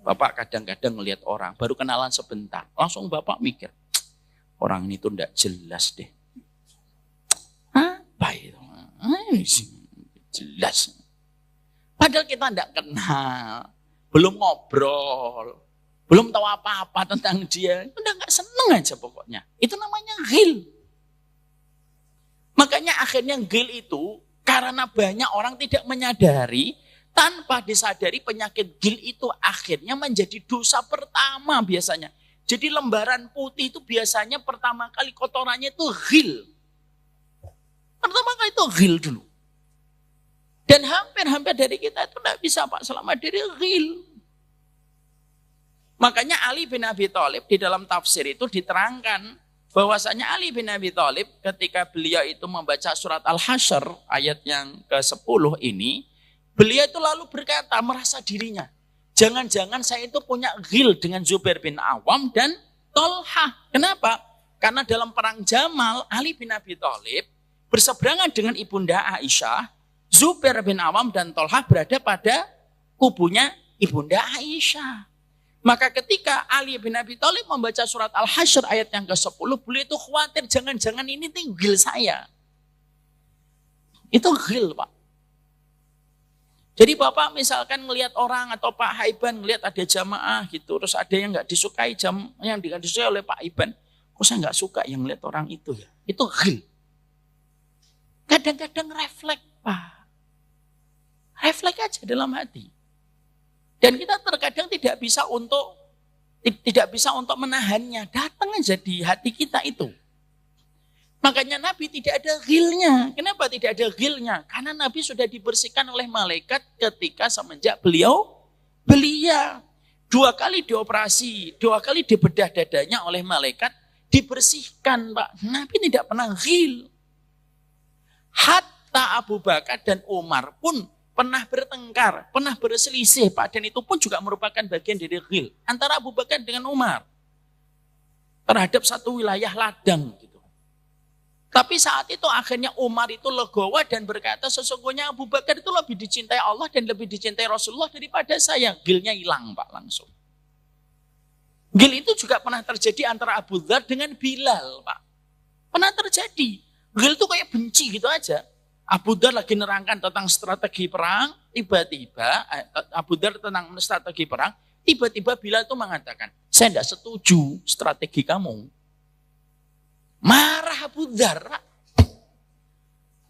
Bapak kadang-kadang melihat orang, baru kenalan sebentar. Langsung Bapak mikir, orang ini tuh tidak jelas deh. Apa itu? Jelas. Padahal kita tidak kenal, belum ngobrol, belum tahu apa-apa tentang dia. Udah nggak seneng aja pokoknya. Itu namanya ghil. Makanya akhirnya ghil itu karena banyak orang tidak menyadari, tanpa disadari penyakit ghil itu akhirnya menjadi dosa pertama biasanya. Jadi lembaran putih itu biasanya pertama kali kotorannya itu ghil. Pertama kali itu ghil dulu. Dan hampir-hampir dari kita itu tidak bisa, Pak, selamat dari ghil. Makanya Ali bin Abi Thalib di dalam tafsir itu diterangkan bahwasanya Ali bin Abi Thalib ketika beliau itu membaca surat Al-Hasyr ayat yang ke-10 ini, beliau itu lalu berkata, merasa dirinya, jangan-jangan saya itu punya ghil dengan Zubair bin Awam dan Tolhah. Kenapa? Karena dalam perang Jamal, Ali bin Abi Thalib berseberangan dengan ibunda Aisyah. Zubair bin Awam dan Tolhah berada pada kubunya Ibunda Aisyah. Maka ketika Ali bin Abi Thalib membaca surat Al-Hasyr ayat yang ke-10, beliau itu khawatir jangan-jangan ini ghil saya. Itu ghil, Pak. Jadi Bapak misalkan ngelihat orang atau Pak Haiban ngelihat ada jamaah gitu, terus ada yang nggak disukai yang disukai oleh Pak Haiban, kok saya nggak suka yang ngelihat orang itu ya? Itu ghil. Kadang-kadang refleks, Pak. Refleks aja dalam hati. Dan kita terkadang tidak bisa untuk menahannya. Datang aja di hati kita itu. Makanya Nabi tidak ada ghilnya. Kenapa tidak ada ghilnya? Karena Nabi sudah dibersihkan oleh malaikat ketika semenjak beliau belia. 2 kali dioperasi, 2 kali dibedah dadanya oleh malaikat, dibersihkan, Pak. Nabi tidak pernah ghil. Hatta Abu Bakar dan Umar pun pernah bertengkar, pernah berselisih, Pak. Dan itu pun juga merupakan bagian dari ghil. Antara Abu Bakar dengan Umar. Terhadap satu wilayah ladang. Gitu. Tapi saat itu akhirnya Umar itu legowo dan berkata, sesungguhnya Abu Bakar itu lebih dicintai Allah dan lebih dicintai Rasulullah daripada saya. Ghilnya hilang, Pak, langsung. Ghil itu juga pernah terjadi antara Abu Dzar dengan Bilal, Pak. Pernah terjadi. Ghil itu kayak benci gitu aja. Abu Dzar lagi nerangkan tentang strategi perang, tiba-tiba Abu Dzar tentang strategi perang, tiba-tiba Bilal itu mengatakan, saya tidak setuju strategi kamu. Marah Abu Dzar.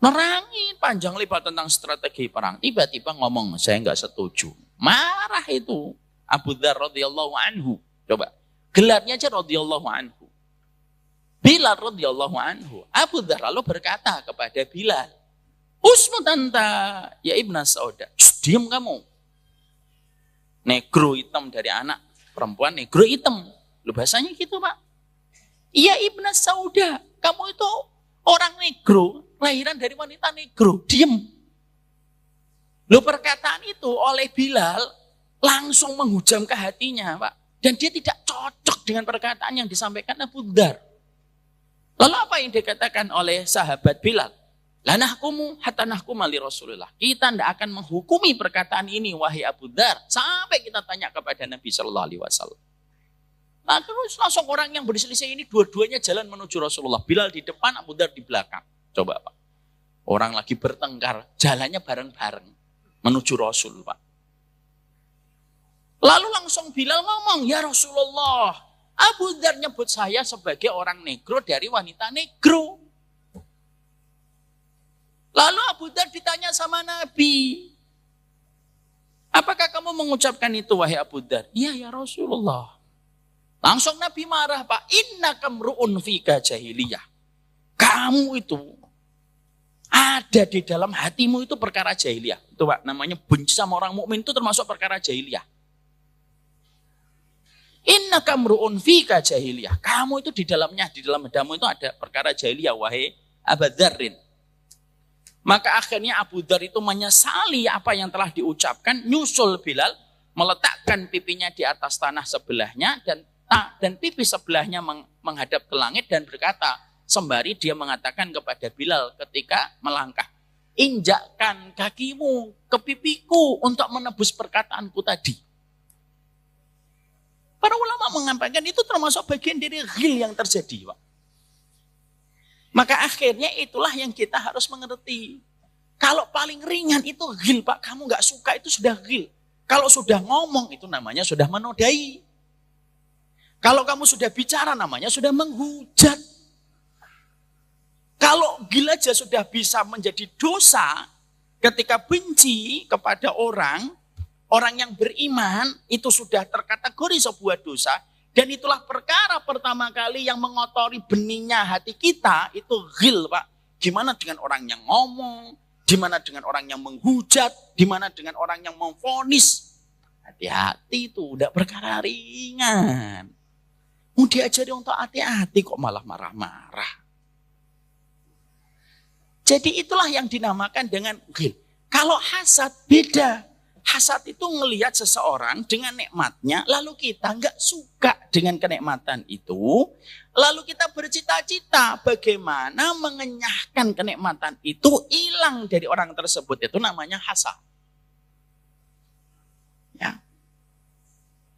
Nerangin panjang lebar tentang strategi perang, tiba-tiba ngomong, saya nggak setuju. Marah itu Abu Dzar radhiyallahu anhu. Coba, gelarnya aja radhiyallahu anhu. Bilal radhiyallahu anhu. Abu Dzar lalu berkata kepada Bilal, Usmut anta, ya Ibna Sauda. Diam kamu. Negro hitam dari anak perempuan, negro hitam. Lu bahasanya gitu, Pak. Iya Ibna Sauda, kamu itu orang negro, lahiran dari wanita negro. Diam. Lu perkataan itu oleh Bilal langsung menghujam ke hatinya, Pak. Dan dia tidak cocok dengan perkataan yang disampaikan Abu Dzar. Lalu apa yang dikatakan oleh sahabat Bilal? Lanahkumu hatta nahkuma li Rasulullah. Kita tidak akan menghukumi perkataan ini wahai Abu Dzar sampai kita tanya kepada Nabi sallallahu alaihi wasallam. Nah, terus langsung orang yang berselisih ini dua-duanya jalan menuju Rasulullah. Bilal di depan, Abu Dzar di belakang. Coba, Pak. Orang lagi bertengkar, jalannya bareng-bareng menuju Rasul, Pak. Lalu langsung Bilal ngomong, "Ya Rasulullah, Abu Dzar nyebut saya sebagai orang negro dari wanita negro." Lalu Abu Dzar ditanya sama Nabi, apakah kamu mengucapkan itu wahai Abu Dzar? Iya ya Rasulullah. Langsung Nabi marah, Pak. Innaka mru'un fika jahiliyah. Kamu itu ada di dalam hatimu itu perkara jahiliyah. Itu Pak, namanya benci sama orang mukmin itu termasuk perkara jahiliyah. Innaka mru'un fika jahiliyah. Kamu itu di dalam hadamu itu ada perkara jahiliyah wahai Abu Dzarrin. Maka akhirnya Abu Dzar itu menyesali apa yang telah diucapkan, nyusul Bilal, meletakkan pipinya di atas tanah sebelahnya dan pipi sebelahnya menghadap ke langit dan berkata, sembari dia mengatakan kepada Bilal ketika melangkah, injakkan kakimu ke pipiku untuk menebus perkataanku tadi. Para ulama mengampaikan itu termasuk bagian dari ghil yang terjadi, Pak. Maka akhirnya itulah yang kita harus mengerti. Kalau paling ringan itu ghil, Pak. Kamu gak suka itu sudah ghil. Kalau sudah ngomong itu namanya sudah menodai. Kalau kamu sudah bicara namanya sudah menghujat. Kalau ghil aja sudah bisa menjadi dosa ketika benci kepada orang yang beriman itu sudah terkategori sebuah dosa. Dan itulah perkara pertama kali yang mengotori benihnya hati kita, itu ghil, Pak. Gimana dengan orang yang ngomong, gimana dengan orang yang menghujat, gimana dengan orang yang memvonis. Hati-hati itu, udah perkara ringan. Mau diajari untuk hati-hati kok malah marah-marah. Jadi itulah yang dinamakan dengan ghil. Kalau hasad beda. Hasad itu ngelihat seseorang dengan nikmatnya, lalu kita nggak suka dengan kenikmatan itu, lalu kita bercita-cita bagaimana mengenyahkan kenikmatan itu hilang dari orang tersebut, itu namanya hasad. Ya.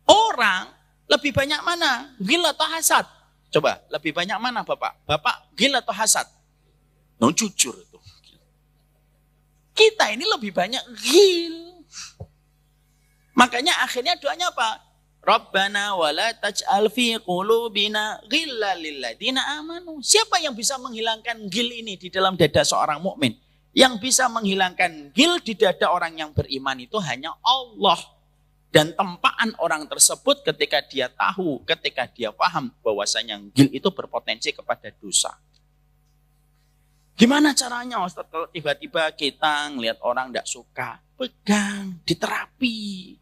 Orang lebih banyak mana? Ghil atau hasad? Coba, lebih banyak mana Bapak? Bapak ghil atau hasad? No, jujur itu. Kita ini lebih banyak ghil. Makanya akhirnya doanya apa? Rabbana wala taj'al fi qulubina ghillan lil ladzina amanu. Siapa yang bisa menghilangkan ghil ini di dalam dada seorang mukmin? Yang bisa menghilangkan ghil di dada orang yang beriman itu hanya Allah. Dan tempaan orang tersebut ketika dia tahu, ketika dia paham bahwasanya ghil itu berpotensi kepada dosa. Gimana caranya Ustaz kalau tiba-tiba kita ngelihat orang tidak suka? Pegang, diterapi.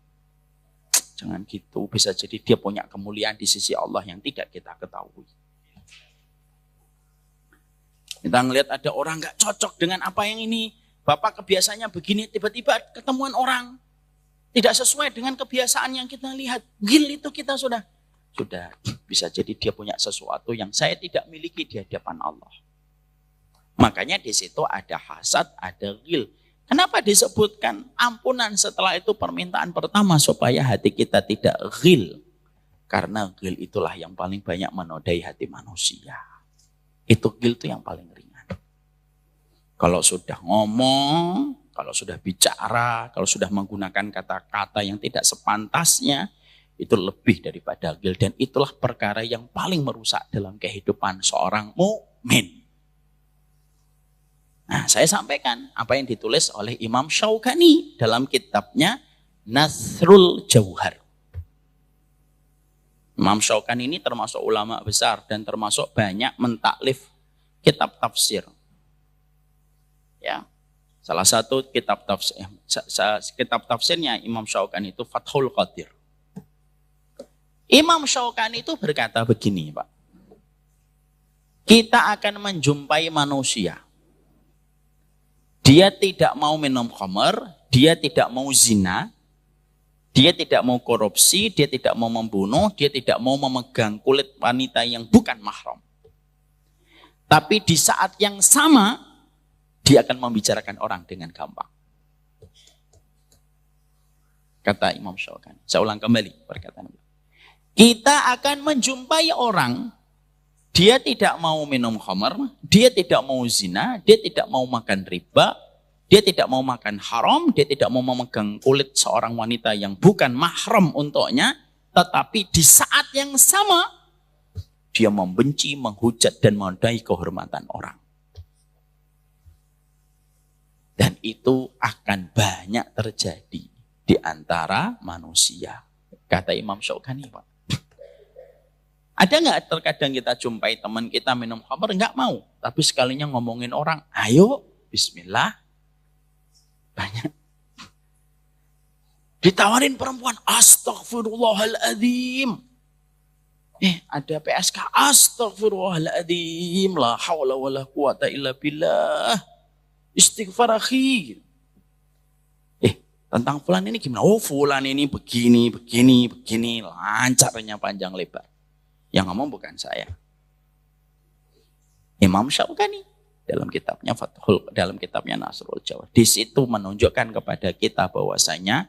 Jangan gitu, bisa jadi dia punya kemuliaan di sisi Allah yang tidak kita ketahui. Kita ngelihat ada orang nggak cocok dengan apa yang ini. Bapak kebiasaannya begini, tiba-tiba ketemuan orang. Tidak sesuai dengan kebiasaan yang kita lihat. Ghil itu kita sudah bisa jadi dia punya sesuatu yang saya tidak miliki di hadapan Allah. Makanya di situ ada hasad, ada ghil. Kenapa disebutkan ampunan setelah itu permintaan pertama supaya hati kita tidak ghil? Karena ghil itulah yang paling banyak menodai hati manusia. Itu ghil itu yang paling ringan. Kalau sudah ngomong, kalau sudah bicara, kalau sudah menggunakan kata-kata yang tidak sepantasnya, itu lebih daripada ghil. Dan itulah perkara yang paling merusak dalam kehidupan seorang mukmin. Nah, saya sampaikan apa yang ditulis oleh Imam Syaukani dalam kitabnya Nasrul Jauhar. Imam Syaukani ini termasuk ulama besar dan termasuk banyak mentaklif kitab tafsir. Ya. Salah satu kitab tafsirnya Imam Syaukani itu Fathul Qadir. Imam Syaukani itu berkata begini, Pak. Kita akan menjumpai manusia. Dia tidak mau minum khamar, dia tidak mau zina, dia tidak mau korupsi, dia tidak mau membunuh, dia tidak mau memegang kulit wanita yang bukan mahram. Tapi di saat yang sama, dia akan membicarakan orang dengan gampang. Kata Imam Syaukani. Saya ulang kembali perkataan. Kita akan menjumpai orang, dia tidak mau minum khamar, dia tidak mau zina, dia tidak mau makan riba, dia tidak mau makan haram, dia tidak mau memegang kulit seorang wanita yang bukan mahram untuknya, tetapi di saat yang sama, dia membenci, menghujat, dan menodai kehormatan orang. Dan itu akan banyak terjadi di antara manusia. Kata Imam Syaukani, Pak. Ada nggak terkadang kita jumpai teman kita minum khamr, nggak mau. Tapi sekalinya ngomongin orang, ayo bismillah. Banyak. Ditawarin perempuan, astagfirullahaladzim. Ada PSK, astagfirullahaladzim. La hawla wa la quwata illa billah. Istighfar akhi. Tentang fulan ini gimana? Oh fulan ini begini. Lancarnya panjang lebar. Yang ngomong bukan saya. Imam Syaukani dalam kitabnya Nasrul Jauhar. Di situ menunjukkan kepada kita bahwasanya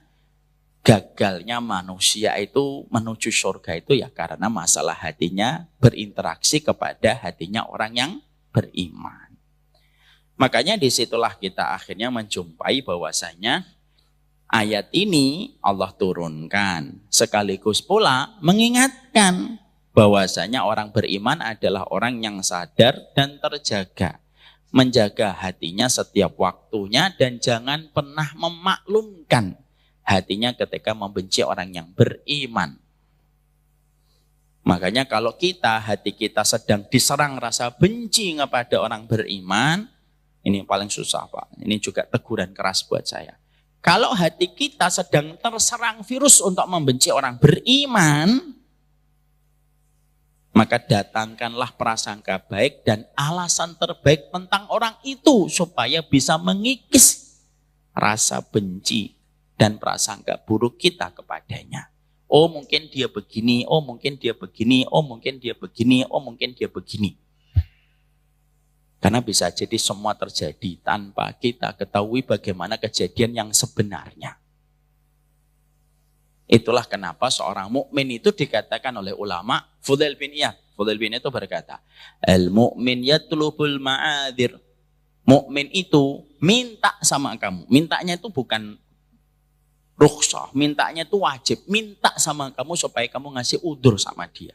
gagalnya manusia itu menuju surga itu ya karena masalah hatinya berinteraksi kepada hatinya orang yang beriman. Makanya disitulah kita akhirnya menjumpai bahwasanya ayat ini Allah turunkan sekaligus pula mengingatkan bahwasanya orang beriman adalah orang yang sadar dan terjaga. Menjaga hatinya setiap waktunya dan jangan pernah memaklumkan hatinya ketika membenci orang yang beriman. Makanya kalau hati kita sedang diserang rasa benci kepada orang beriman, ini paling susah Pak. Ini juga teguran keras buat saya. Kalau hati kita sedang terserang virus untuk membenci orang beriman, maka datangkanlah prasangka baik dan alasan terbaik tentang orang itu supaya bisa mengikis rasa benci dan prasangka buruk kita kepadanya. Oh mungkin dia begini, oh mungkin dia begini, oh mungkin dia begini, oh mungkin dia begini. Karena bisa jadi semua terjadi tanpa kita ketahui bagaimana kejadian yang sebenarnya. Itulah kenapa seorang mukmin itu dikatakan oleh ulama, Fudail bin Iyad. Fudail bin Iyad itu berkata, al-mu'min yatlubul ma'adir. Mukmin itu minta sama kamu. Mintanya itu bukan rukhsah, mintanya itu wajib. Minta sama kamu supaya kamu ngasih udzur sama dia.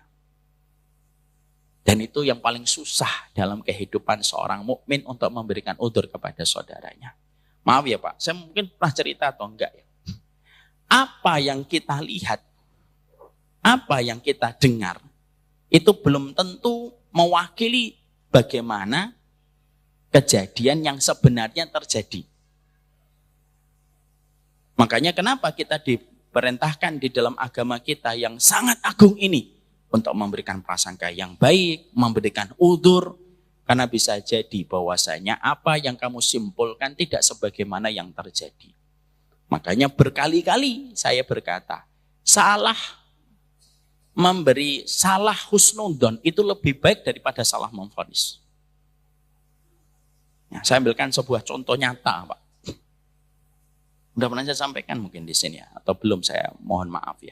Dan itu yang paling susah dalam kehidupan seorang mukmin untuk memberikan udzur kepada saudaranya. Maaf ya Pak, saya mungkin pernah cerita atau enggak ya. Apa yang kita lihat, apa yang kita dengar, itu belum tentu mewakili bagaimana kejadian yang sebenarnya terjadi. Makanya kenapa kita diperintahkan di dalam agama kita yang sangat agung ini untuk memberikan prasangka yang baik, memberikan udzur, karena bisa jadi bahwasanya apa yang kamu simpulkan tidak sebagaimana yang terjadi. Makanya berkali-kali saya berkata, salah memberi salah husnudon itu lebih baik daripada salah memvonis. Ya, saya ambilkan sebuah contoh nyata, Pak. Udah pernah saya sampaikan mungkin di sini ya, atau belum, saya mohon maaf ya.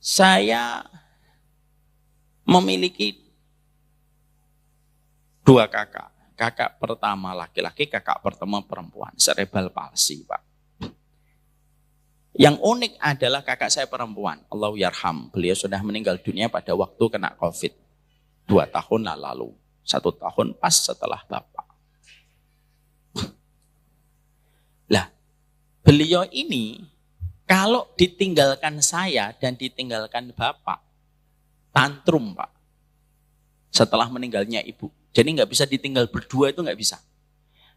Saya memiliki 2 kakak. Kakak pertama laki-laki, kakak pertama perempuan, cerebral palsy, Pak. Yang unik adalah kakak saya perempuan, Allahu yarham. Beliau sudah meninggal dunia pada waktu kena COVID 2 tahun lalu. 1 tahun pas setelah Bapak. Lah, beliau ini kalau ditinggalkan saya dan ditinggalkan Bapak, tantrum Pak. Setelah meninggalnya Ibu. Jadi nggak bisa ditinggal berdua, itu nggak bisa.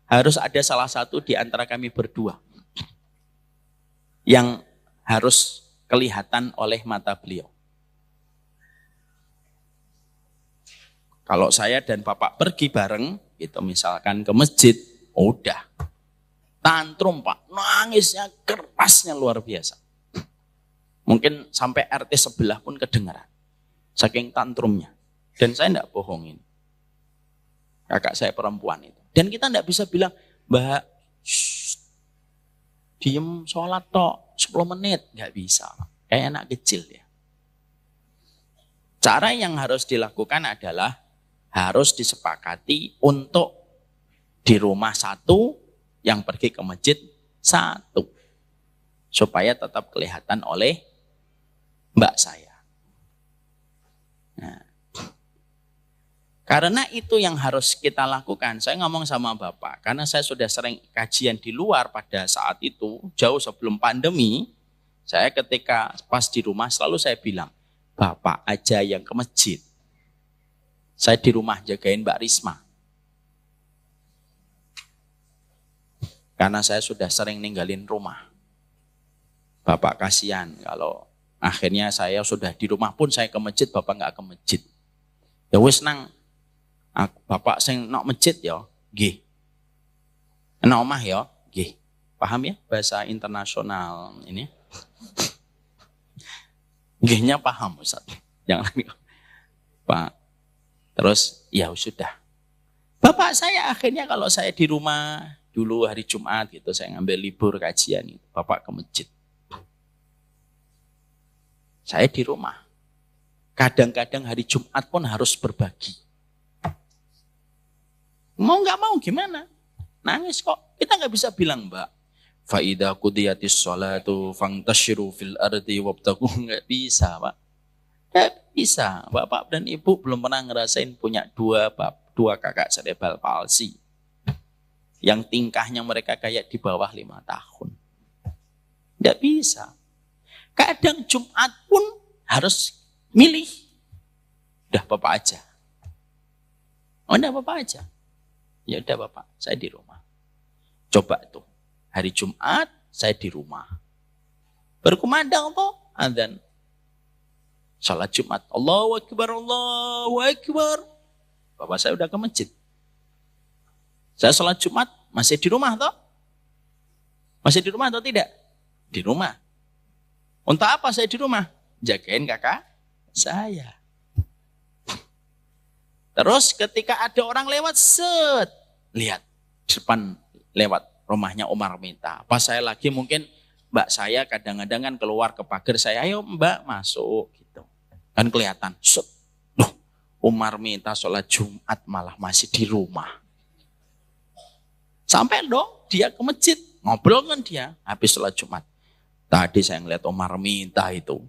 Harus ada salah satu di antara kami berdua yang harus kelihatan oleh mata beliau. Kalau saya dan Bapak pergi bareng, gitu misalkan ke masjid, udah tantrum Pak, nangisnya kerasnya luar biasa. Mungkin sampai RT sebelah pun kedengaran, saking tantrumnya. Dan saya tidak bohongin, kakak saya perempuan itu. Dan kita tidak bisa bilang, Mbak, diem sholat tok 10 menit, nggak bisa. Kayak anak kecil ya. Cara yang harus dilakukan adalah harus disepakati untuk di rumah satu, yang pergi ke masjid satu. Supaya tetap kelihatan oleh mbak saya. Nah, karena itu yang harus kita lakukan. Saya ngomong sama Bapak, karena saya sudah sering kajian di luar pada saat itu, jauh sebelum pandemi. Saya ketika pas di rumah selalu saya bilang, Bapak aja yang ke masjid. Saya di rumah jagain Mbak Risma. Karena saya sudah sering ninggalin rumah. Bapak kasihan kalau akhirnya saya sudah di rumah pun saya ke masjid, Bapak nggak ke masjid. Ya wis nang, Bapak sing nok masjid ya, nggih. Nang omah ya, nggih. Paham ya bahasa internasional ini? Nggihnya paham Ustaz. Jangan Pak. Terus ya sudah. Bapak saya akhirnya kalau saya di rumah dulu hari Jumat gitu, saya ngambil libur kajian gitu, Bapak ke masjid. Saya di rumah. Kadang-kadang hari Jumat pun harus berbagi. Mau nggak mau gimana? Nangis kok. Kita nggak bisa bilang, Mbak, Fa'idha qudiyatis sholatu fangtashiru fil ardi wabtagu. Nggak bisa, Pak. Nggak bisa. Bapak dan Ibu belum pernah ngerasain punya dua kakak cerebral palsy. Yang tingkahnya mereka kayak di bawah 5 tahun. Nggak bisa. Kadang Jumat pun harus milih. Udah Bapak aja. Oh, udah Bapak aja. Ya udah Bapak, saya di rumah. Coba tuh. Hari Jumat saya di rumah. Berkumandang tuh adzan. Salat Jumat. Allahu Akbar, Allahu Akbar. Bapak saya udah ke masjid. Saya salat Jumat masih di rumah toh? Masih di rumah atau tidak? Di rumah. Untuk apa saya di rumah? Jagain kakak saya. Terus ketika ada orang lewat, lihat depan lewat rumahnya Umar Minta. Pas saya lagi mungkin mbak saya kadang-kadang kan keluar ke pagar saya, ayo mbak masuk gitu. Kan kelihatan, set. Loh, Umar minta sholat Jumat malah masih di rumah. Sampai dong dia ke masjid, ngobrol kan dia habis sholat Jumat. Tadi saya ngeliat Umar minta itu.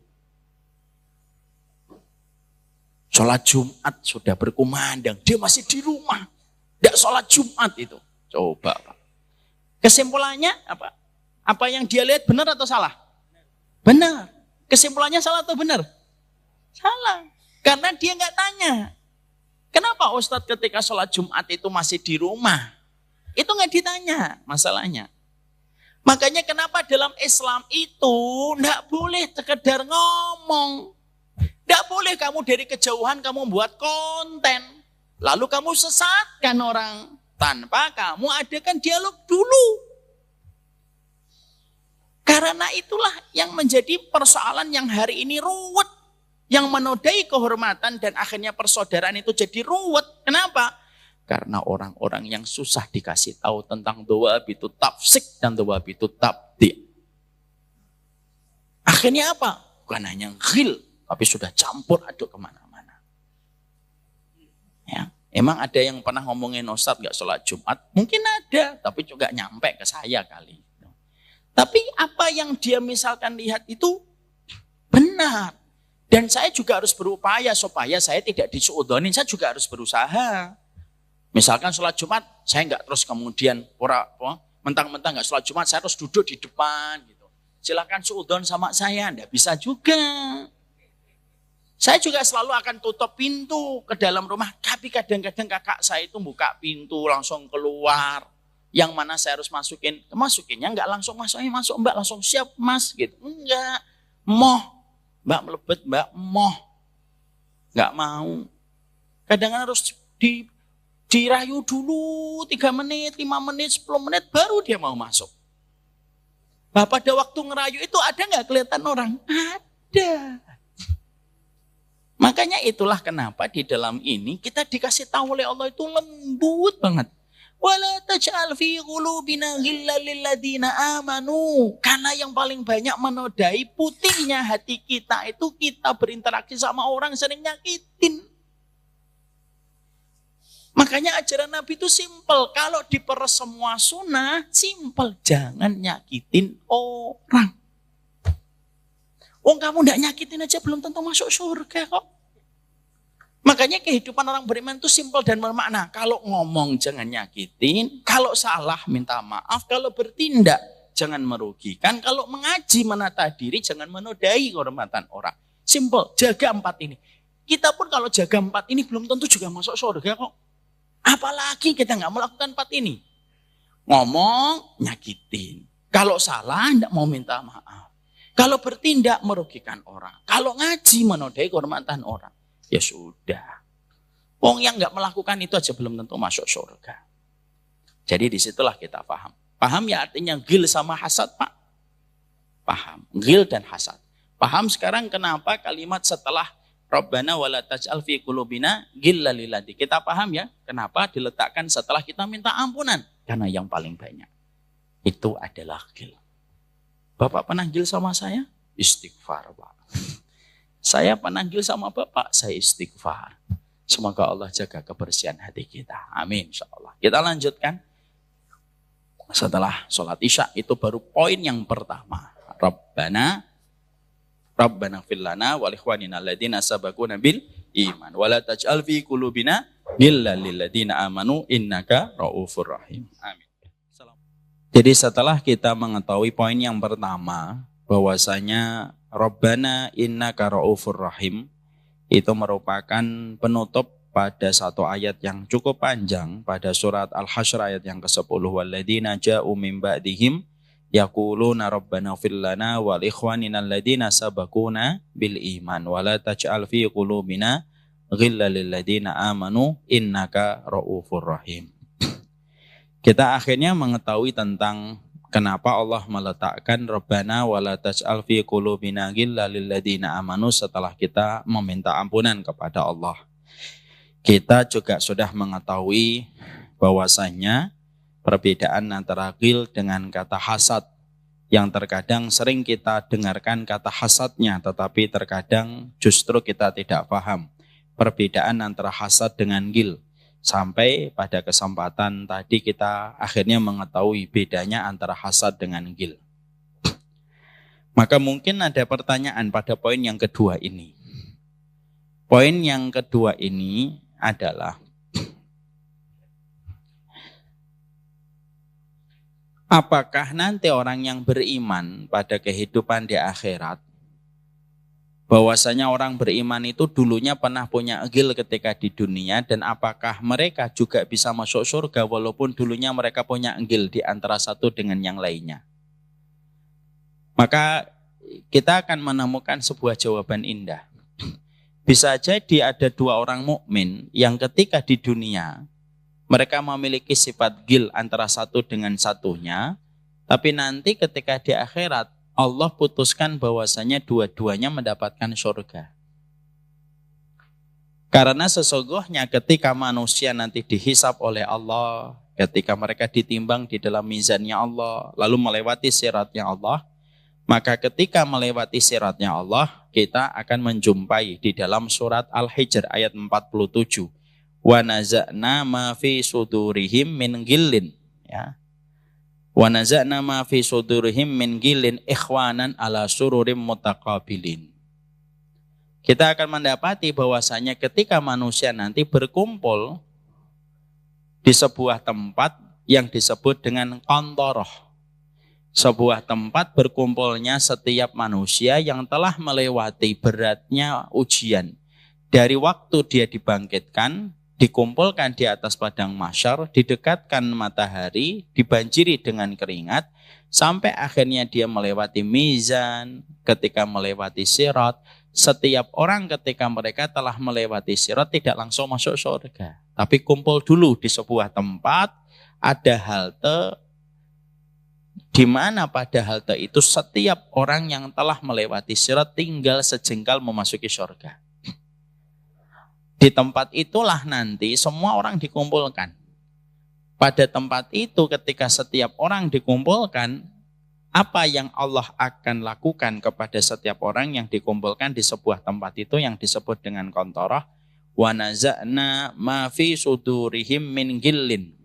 Sholat Jumat sudah berkumandang, dia masih di rumah. Tidak sholat Jumat itu. Coba Pak. Kesimpulannya apa? Apa yang dia lihat benar atau salah? Benar. Kesimpulannya salah atau benar? Salah. Karena dia nggak tanya. Kenapa Ustadz ketika sholat Jumat itu masih di rumah? Itu nggak ditanya masalahnya. Makanya kenapa dalam Islam itu nggak boleh sekedar ngomong. Nggak boleh kamu dari kejauhan kamu buat konten. Lalu kamu sesatkan orang. Tanpa kamu adakan dialog dulu. Karena itulah yang menjadi persoalan yang hari ini ruwet. Yang menodai kehormatan dan akhirnya persaudaraan itu jadi ruwet. Kenapa? Karena orang-orang yang susah dikasih tahu tentang dhawabitu tafsik dan dhawabitu tabdi'. Akhirnya apa? Bukan hanya ghil, tapi sudah campur aduk kemana-mana. Ya. Emang ada yang pernah ngomongin Ustadz gak sholat Jumat? Mungkin ada, tapi juga nyampe ke saya kali. Tapi apa yang dia misalkan lihat itu benar. Dan saya juga harus berupaya supaya saya tidak disuudonin, saya juga harus berusaha. Misalkan sholat Jumat, saya nggak terus kemudian mentang-mentang nggak sholat Jumat, saya harus duduk di depan. Gitu. Silakan suudon sama saya, nggak bisa juga. Saya juga selalu akan tutup pintu ke dalam rumah, tapi kadang-kadang kakak saya itu buka pintu langsung keluar. Yang mana saya harus masukinnya nggak langsung masuk mbak, langsung siap mas gitu. Enggak, moh, mbak melebet, mbak moh. Nggak mau. Kadang-kadang harus dirayu dulu 3 menit, 5 menit, 10 menit, baru dia mau masuk. Nah, pada waktu ngerayu itu ada nggak kelihatan orang? Ada. Makanya itulah kenapa di dalam ini kita dikasih tahu oleh Allah itu lembut banget. Wala taj'al fi qulubina ghillan lil ladzina amanu. Karena yang paling banyak menodai putihnya hati kita itu kita berinteraksi sama orang sering nyakitin. Makanya ajaran Nabi itu simpel. Kalau diperes semua sunnah, simpel. Jangan nyakitin orang. Kamu nggak nyakitin aja belum tentu masuk surga kok. Makanya kehidupan orang beriman itu simpel dan bermakna. Kalau ngomong jangan nyakitin, kalau salah minta maaf, kalau bertindak jangan merugikan, kalau mengaji menata diri jangan menodai kehormatan orang. Simpel, jaga 4 ini. Kita pun kalau jaga 4 ini belum tentu juga masuk surga kok. Apalagi kita nggak melakukan 4 ini. Ngomong nyakitin, kalau salah tidak mau minta maaf, kalau bertindak merugikan orang, kalau ngaji menodai kehormatan orang. Ya sudah. Wong yang nggak melakukan itu aja belum tentu masuk surga. Jadi disitulah kita paham. Paham ya artinya ghil sama hasad Pak? Paham. Ghil dan hasad. Paham sekarang kenapa kalimat setelah Rabbana wala taj'al fi qulubina ghillan lil ladzina. Kita paham ya kenapa diletakkan setelah kita minta ampunan? Karena yang paling banyak itu adalah ghil. Bapak pernah ghil sama saya? Istighfar Pak. Saya panggil sama Bapak, saya istighfar. Semoga Allah jaga kebersihan hati kita. Amin insyaallah. Kita lanjutkan. Setelah sholat isya itu baru poin yang pertama. Rabbana fir lana wal ikhwanina alladziina sabaquna bil iman. Wala taj'al fi qulubina ghillan lil ladzina amanu innaka raufur rahim. Amin. Jadi setelah kita mengetahui poin yang pertama, bahwasanya Rabbana innaka raufur rahim itu merupakan penutup pada satu ayat yang cukup panjang pada surat Al-Hasyr ayat yang ke-10. Walladzina ja'u min ba'dihim yaquluna rabbana fir lana wal ikhwanina alladzina sabaquna bil iman wa la taj'al fi qulubina ghillan lil ladzina amanu innaka raufur rahim. Kita akhirnya mengetahui tentang kenapa Allah meletakkan Rabbana wala taj'al fi qulubina ghillan lil ladzina amanu setelah kita meminta ampunan kepada Allah. Kita juga sudah mengetahui bahwasanya perbedaan antara ghil dengan kata hasad yang terkadang sering kita dengarkan kata hasadnya, tetapi terkadang justru kita tidak paham perbedaan antara hasad dengan ghil. Sampai pada kesempatan tadi kita akhirnya mengetahui bedanya antara hasad dengan ghil. Maka mungkin ada pertanyaan pada poin yang kedua ini. Poin yang kedua ini adalah, apakah nanti orang yang beriman pada kehidupan di akhirat, bahwasanya orang beriman itu dulunya pernah punya ghil ketika di dunia, dan apakah mereka juga bisa masuk surga walaupun dulunya mereka punya ghil di antara satu dengan yang lainnya? Maka kita akan menemukan sebuah jawaban indah. Bisa jadi ada dua orang mukmin yang ketika di dunia mereka memiliki sifat ghil antara satu dengan satunya, tapi nanti ketika di akhirat Allah putuskan bahwasanya dua-duanya mendapatkan surga. Karena sesungguhnya ketika manusia nanti dihisab oleh Allah, ketika mereka ditimbang di dalam mizannya Allah, lalu melewati siratnya Allah, maka ketika melewati siratnya Allah, kita akan menjumpai di dalam surat Al-Hijr ayat 47. Wa naza'na ma fi sudurihim min ghillin, ya. Wa naza'na ma fi sudurihim min ghillin ikhwanan ala sururim mutaqabilin. Kita akan mendapati bahwasanya ketika manusia nanti berkumpul di sebuah tempat yang disebut dengan qantharah, sebuah tempat berkumpulnya setiap manusia yang telah melewati beratnya ujian. Dari waktu dia dibangkitkan, dikumpulkan di atas padang mahsyar, didekatkan matahari, dibanjiri dengan keringat, sampai akhirnya dia melewati mizan, ketika melewati sirat. Setiap orang ketika mereka telah melewati sirat tidak langsung masuk surga, tapi kumpul dulu di sebuah tempat, ada halte, di mana pada halte itu setiap orang yang telah melewati sirat tinggal sejengkal memasuki surga. Di tempat itulah nanti semua orang dikumpulkan. Pada tempat itu ketika setiap orang dikumpulkan, apa yang Allah akan lakukan kepada setiap orang yang dikumpulkan di sebuah tempat itu yang disebut dengan qantharah, wa naza'na ma fi sudurihim min ghillin.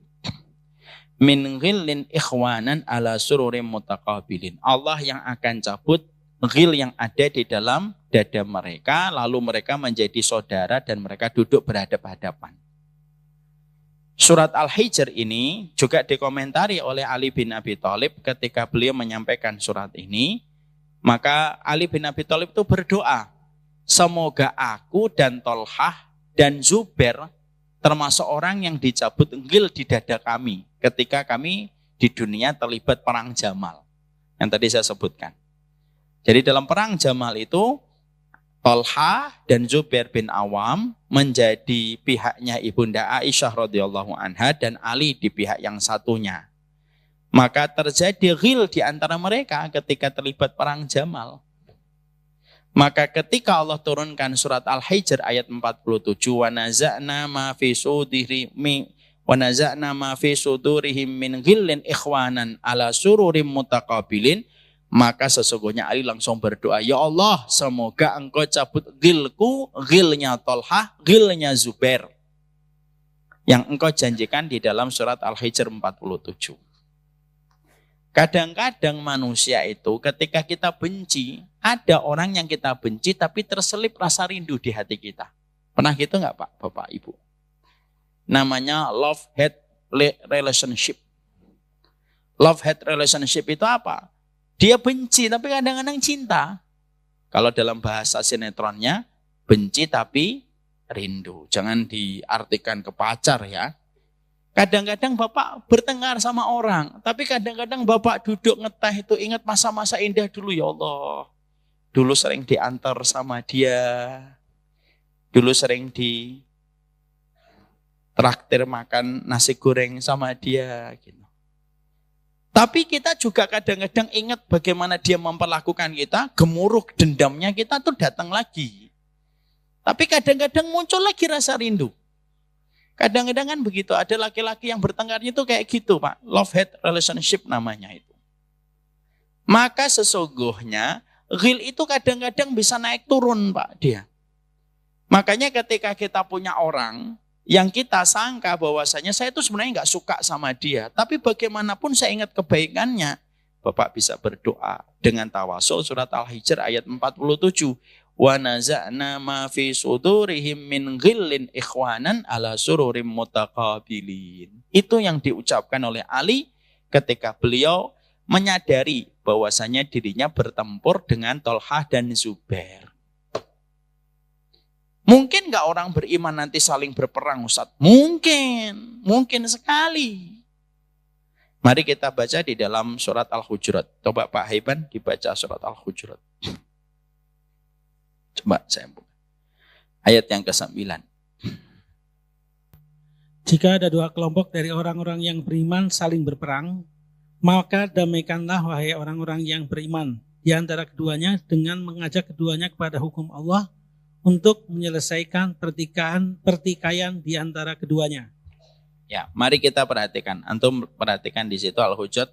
Min ghillin ikhwanan ala sururim mutaqabilin. Allah yang akan cabut ghil yang ada di dalam dada mereka, lalu mereka menjadi saudara dan mereka duduk berhadap-hadapan. Surat Al-Hijr ini juga dikomentari oleh Ali bin Abi Thalib ketika beliau menyampaikan surat ini. Maka Ali bin Abi Thalib itu berdoa, semoga aku dan Tolhah dan Zubair termasuk orang yang dicabut ghil di dada kami ketika kami di dunia terlibat perang Jamal yang tadi saya sebutkan. Jadi dalam perang Jamal itu Tolhah dan Zubair bin Awam menjadi pihaknya Ibunda Aisyah radhiyallahu anha dan Ali di pihak yang satunya. Maka terjadi ghil di antara mereka ketika terlibat perang Jamal. Maka ketika Allah turunkan surat Al-Hijr ayat 47, wa naza'na ma fi sudurihim min ghillin ikhwanan ala sururim mutaqabilin, maka sesungguhnya Ali langsung berdoa, ya Allah, semoga engkau cabut ghilku, ghilnya Tolhah, ghilnya Zubair, yang engkau janjikan di dalam surat Al-Hijr 47. Kadang-kadang manusia itu ketika kita benci, ada orang yang kita benci tapi terselip rasa rindu di hati kita. Pernah gitu nggak Pak, Bapak, Ibu? Namanya love-hate relationship. Love-hate relationship itu apa? Dia benci tapi kadang-kadang cinta. Kalau dalam bahasa sinetronnya, benci tapi rindu. Jangan diartikan ke pacar ya. Kadang-kadang Bapak bertengkar sama orang, tapi kadang-kadang Bapak duduk ngeteh itu ingat masa-masa indah dulu, ya Allah. Dulu sering diantar sama dia. Dulu sering ditraktir makan nasi goreng sama dia gitu. Tapi kita juga kadang-kadang ingat bagaimana dia memperlakukan kita, gemuruh dendamnya kita tuh datang lagi. Tapi kadang-kadang muncul lagi rasa rindu. Kadang-kadang kan begitu, ada laki-laki yang bertengkarnya itu kayak gitu Pak. Love-hate relationship namanya itu. Maka sesungguhnya ghil itu kadang-kadang bisa naik turun Pak dia. Makanya ketika kita punya orang yang kita sangka bahwasanya saya itu sebenarnya nggak suka sama dia, tapi bagaimanapun saya ingat kebaikannya, Bapak bisa berdoa dengan tawasul surat Al-Hijr ayat 47. Wa naza'na ma fi sudurihim min ghillin ikhwanan ala sururim mutaqabilin. Itu yang diucapkan oleh Ali ketika beliau menyadari bahwasanya dirinya bertempur dengan Tolhah dan Zubair. Mungkin nggak orang beriman nanti saling berperang Ustaz? Mungkin sekali. Mari kita baca di dalam surat Al-Hujurat. Coba Pak Haiban dibaca surat Al-Hujurat. Coba saya buka. Ayat yang ke-9. Jika ada dua kelompok dari orang-orang yang beriman saling berperang, maka damaikanlah wahai orang-orang yang beriman di antara keduanya dengan mengajak keduanya kepada hukum Allah untuk menyelesaikan pertikaian di antara keduanya. Ya, mari kita perhatikan. Antum perhatikan di situ Al-Hujurat,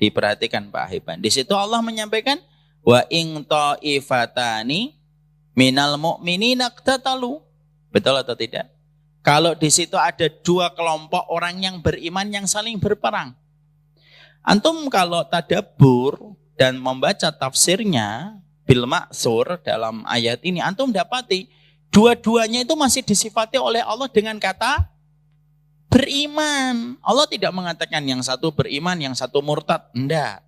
diperhatikan Pak Haiban. Di situ Allah menyampaikan wa in ta'ifatani minal mu'minina iqtatalu. Betul atau tidak? Kalau di situ ada dua kelompok orang yang beriman yang saling berperang. Antum kalau tadabbur dan membaca tafsirnya bil ma'tsur dalam ayat ini, antum dapati dua-duanya itu masih disifati oleh Allah dengan kata beriman. Allah tidak mengatakan yang satu beriman, yang satu murtad. Enggak.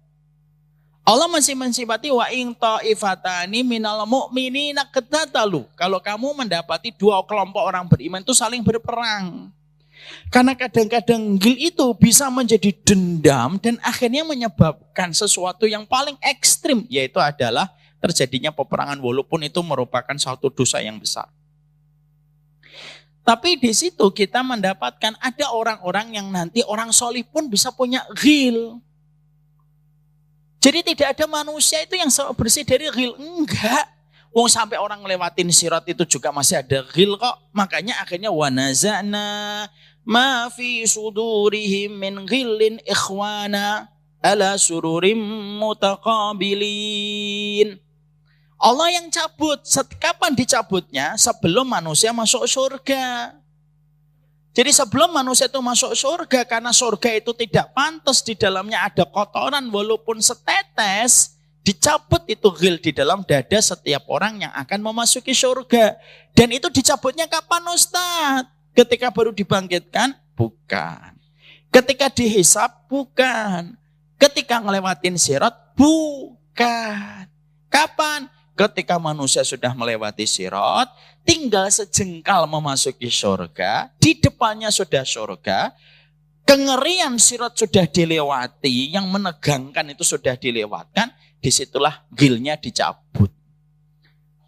Allah masih mensifati wa in ta'ifatani minal mu'minina qatatalu. Kalau kamu mendapati dua kelompok orang beriman itu saling berperang. Karena kadang-kadang ghil itu bisa menjadi dendam dan akhirnya menyebabkan sesuatu yang paling ekstrim, yaitu adalah terjadinya peperangan walaupun itu merupakan suatu dosa yang besar. Tapi di situ kita mendapatkan ada orang-orang yang nanti orang solih pun bisa punya ghil. Jadi tidak ada manusia itu yang bersih dari ghil. Enggak. Wong sampai orang ngelewatin sirat itu juga masih ada ghil kok. Makanya akhirnya wa naza'na ma fi sudurihim min ghillin ikhwana ala sururim mutaqabilin. Allah yang cabut. Kapan dicabutnya? Sebelum manusia masuk surga. Jadi sebelum manusia itu masuk surga, karena surga itu tidak pantas, di dalamnya ada kotoran walaupun setetes, dicabut itu ghil di dalam dada setiap orang yang akan memasuki surga. Dan itu dicabutnya kapan Ustaz? Ketika baru dibangkitkan? Bukan. Ketika dihisab? Bukan. Ketika ngelewatin sirat? Bukan. Kapan? Ketika manusia sudah melewati sirat, tinggal sejengkal memasuki surga, di depannya sudah surga, kengerian sirat sudah dilewati, yang menegangkan itu sudah dilewatkan, disitulah ghilnya dicabut.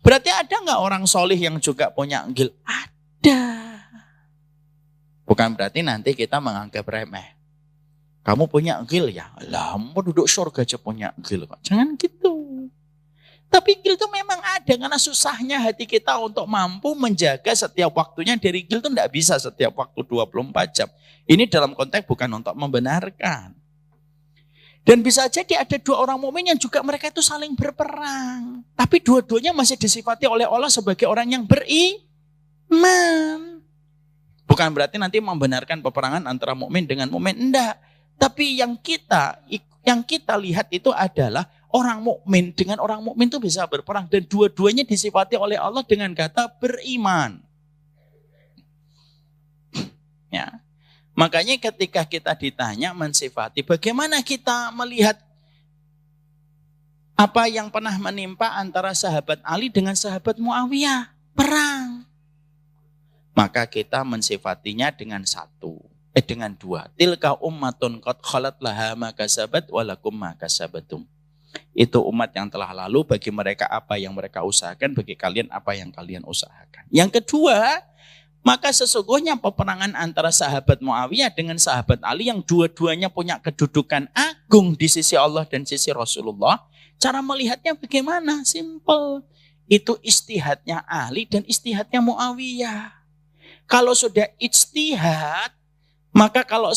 Berarti ada nggak orang solih yang juga punya ghil? Ada. Bukan berarti nanti kita menganggap remeh. Kamu punya ghil ya? Lah, penduduk surga aja punya ghil kok. Jangan gitu. Tapi ghil itu memang ada, karena susahnya hati kita untuk mampu menjaga setiap waktunya dari ghil itu tidak bisa setiap waktu 24 jam. Ini dalam konteks bukan untuk membenarkan. Dan bisa jadi ada dua orang mukmin yang juga mereka itu saling berperang. Tapi dua-duanya masih disifati oleh Allah sebagai orang yang beriman. Bukan berarti nanti membenarkan peperangan antara mukmin dengan mukmin, enggak. Tapi yang kita lihat itu adalah orang mukmin dengan orang mukmin itu bisa berperang dan dua-duanya disifati oleh Allah dengan kata beriman. Ya. Makanya ketika kita ditanya mensifati bagaimana kita melihat apa yang pernah menimpa antara sahabat Ali dengan sahabat Muawiyah, perang. Maka kita mensifatinya dengan dengan dua. Tilka ummatun qad khalat laha ma kasabat wa lakum ma kasabatum. Itu umat yang telah lalu, bagi mereka apa yang mereka usahakan, bagi kalian apa yang kalian usahakan. Yang kedua, maka sesungguhnya peperangan antara sahabat Muawiyah dengan sahabat Ali yang dua-duanya punya kedudukan agung di sisi Allah dan sisi Rasulullah. Cara melihatnya bagaimana? Simple. Itu ijtihadnya Ali dan ijtihadnya Muawiyah. Kalau sudah ijtihad, Maka kalau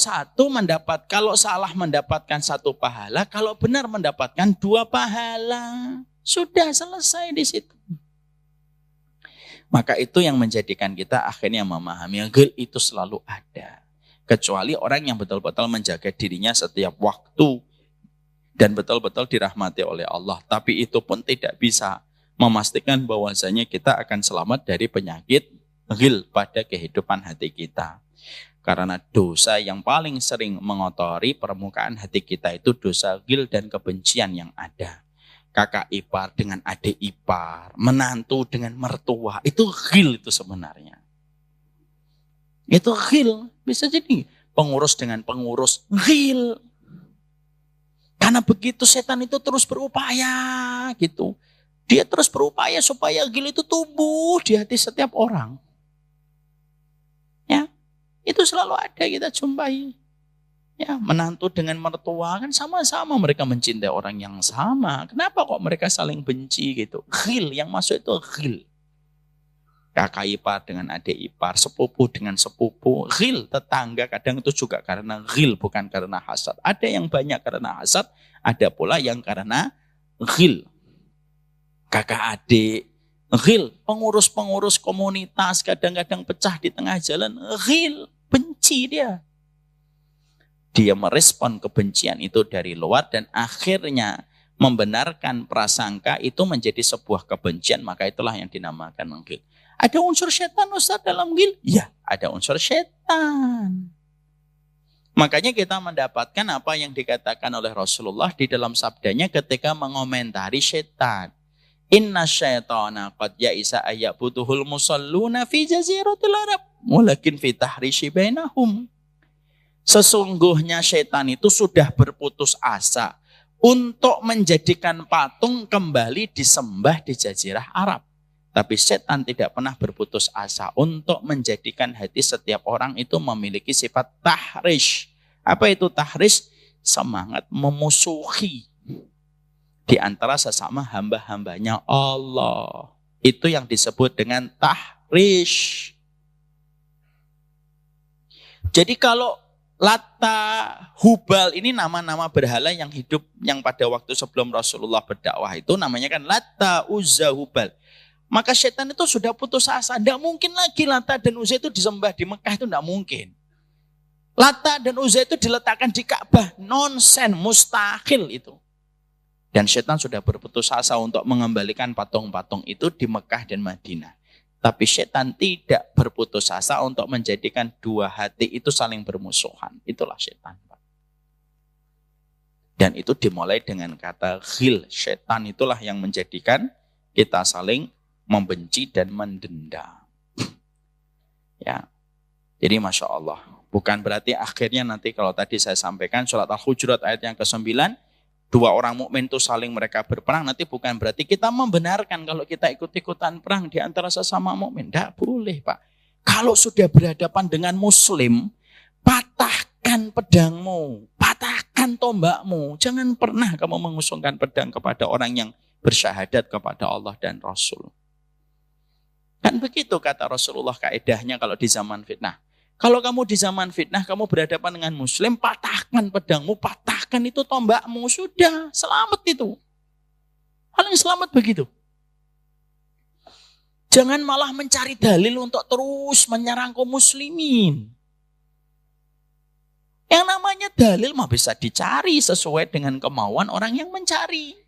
salah mendapatkan 1 pahala, kalau benar mendapatkan 2 pahala. Sudah selesai di situ. Maka itu yang menjadikan kita akhirnya memahami ghil itu selalu ada. Kecuali orang yang betul-betul menjaga dirinya setiap waktu dan betul-betul dirahmati oleh Allah. Tapi itu pun tidak bisa memastikan bahwasanya kita akan selamat dari penyakit ghil pada kehidupan hati kita. Karena dosa yang paling sering mengotori permukaan hati kita itu dosa ghil dan kebencian yang ada. Kakak ipar dengan adik ipar, menantu dengan mertua, itu ghil itu sebenarnya. Itu ghil, bisa jadi pengurus dengan pengurus, ghil. Karena begitu setan itu terus berupaya gitu. Dia terus berupaya supaya ghil itu tumbuh di hati setiap orang. Ya, itu selalu ada kita jumpai. Ya, menantu dengan mertua kan sama-sama mereka mencintai orang yang sama. Kenapa kok mereka saling benci gitu? Ghil, yang masuk itu ghil. Kakak ipar dengan adik ipar, sepupu dengan sepupu, ghil. Tetangga kadang itu juga karena ghil, bukan karena hasad. Ada yang banyak karena hasad, ada pula yang karena ghil. Kakak adik, ghil. Pengurus-pengurus komunitas kadang-kadang pecah di tengah jalan, ghil. Benci dia. Dia merespon kebencian itu dari luar dan akhirnya membenarkan prasangka itu menjadi sebuah kebencian, maka itulah yang dinamakan ghil. Ada unsur setan Ustaz dalam ghil? Ya, ada unsur setan. Makanya kita mendapatkan apa yang dikatakan oleh Rasulullah di dalam sabdanya ketika mengomentari setan. Inna syaitana qad ya'isa ayyabuduhul musalluna fi jaziratil Arab walakin fi tahrishi bainahum. Sesungguhnya setan itu sudah berputus asa untuk menjadikan patung kembali disembah di jazirah Arab. Tapi setan tidak pernah berputus asa untuk menjadikan hati setiap orang itu memiliki sifat tahrish. Apa itu tahrish? Semangat memusuhi di antara sesama hamba-hambanya Allah. Itu yang disebut dengan tahrish. Jadi kalau Lata, Hubal ini nama-nama berhala yang hidup yang pada waktu sebelum Rasulullah berdakwah itu namanya kan Lata, Uzza, Hubal. Maka setan itu sudah putus asa. Tidak mungkin lagi Lata dan Uzza itu disembah di Mekah, itu tidak mungkin. Lata dan Uzza itu diletakkan di Ka'bah. Nonsen, mustahil itu. Dan setan sudah berputus asa untuk mengembalikan patung-patung itu di Mekah dan Madinah. Tapi setan tidak berputus asa untuk menjadikan dua hati itu saling bermusuhan. Itulah setan. Dan itu dimulai dengan kata ghil. Setan itulah yang menjadikan kita saling membenci dan mendendam. Ya. Jadi Masya Allah. Bukan berarti akhirnya nanti kalau tadi saya sampaikan surat Al-Hujurat ayat yang ke-9. Dua orang mukmin itu saling mereka berperang, nanti bukan berarti kita membenarkan kalau kita ikut-ikutan perang di antara sesama mukmin. Tidak boleh Pak. Kalau sudah berhadapan dengan muslim, patahkan pedangmu, patahkan tombakmu. Jangan pernah kamu mengusungkan pedang kepada orang yang bersyahadat kepada Allah dan Rasul. Kan begitu kata Rasulullah kaedahnya kalau di zaman fitnah. Kalau kamu di zaman fitnah, kamu berhadapan dengan muslim, patahkan pedangmu, patahkan itu tombakmu. Sudah, selamat itu. Paling selamat begitu. Jangan malah mencari dalil untuk terus menyerang kaum muslimin. Yang namanya dalil mah bisa dicari sesuai dengan kemauan orang yang mencari.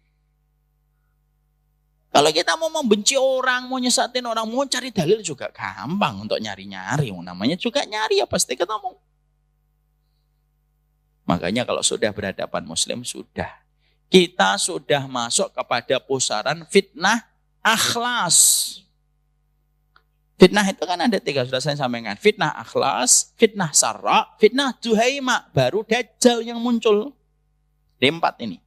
Kalau kita mau membenci orang, mau nyesatin orang, mau cari dalil juga gampang untuk nyari-nyari. Namanya juga nyari ya pasti ketemu. Makanya kalau sudah berhadapan muslim, sudah. Kita sudah masuk kepada pusaran fitnah akhlas. Fitnah itu kan ada 3, sudah saya sampaikan. Fitnah akhlas, fitnah sarra, fitnah duhaima. Baru dajjal yang muncul. Di 4 ini.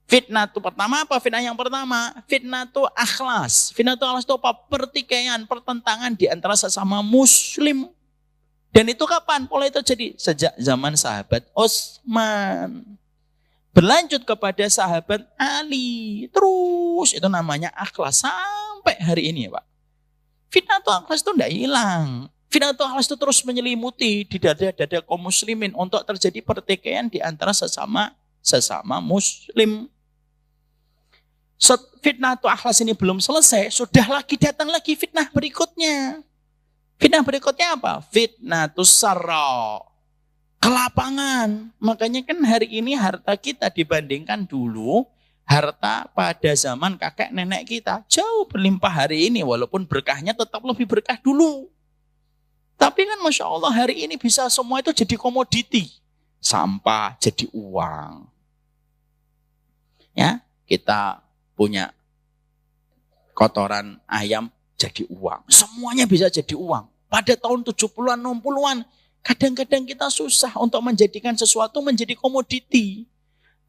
Fitnah itu pertama apa? Fitnah yang pertama, fitnah itu akhlas. Fitnah itu akhlas itu apa? Pertikaian, pertentangan di antara sesama muslim. Dan itu kapan? Mulai terjadi sejak zaman sahabat Utsman. Berlanjut kepada sahabat Ali. Terus itu namanya akhlas sampai hari ini ya Pak. Fitnah itu akhlas itu tidak hilang. Fitnatul Akhlas itu terus menyelimuti di dada-dada kaum muslimin untuk terjadi pertikaian di antara sesama muslim. Fitnatul Akhlas ini belum selesai, sudah lagi datang lagi fitnah berikutnya. Fitnah berikutnya apa? Fitnatus sarra. Kelapangan. Makanya kan hari ini harta kita dibandingkan dulu harta pada zaman kakek nenek kita jauh berlimpah hari ini, walaupun berkahnya tetap lebih berkah dulu. Tapi kan Masya Allah hari ini bisa semua itu jadi komoditi. Sampah jadi uang. Ya, kita punya kotoran ayam jadi uang. Semuanya bisa jadi uang. Pada tahun 70-an, 60-an, kadang-kadang kita susah untuk menjadikan sesuatu menjadi komoditi.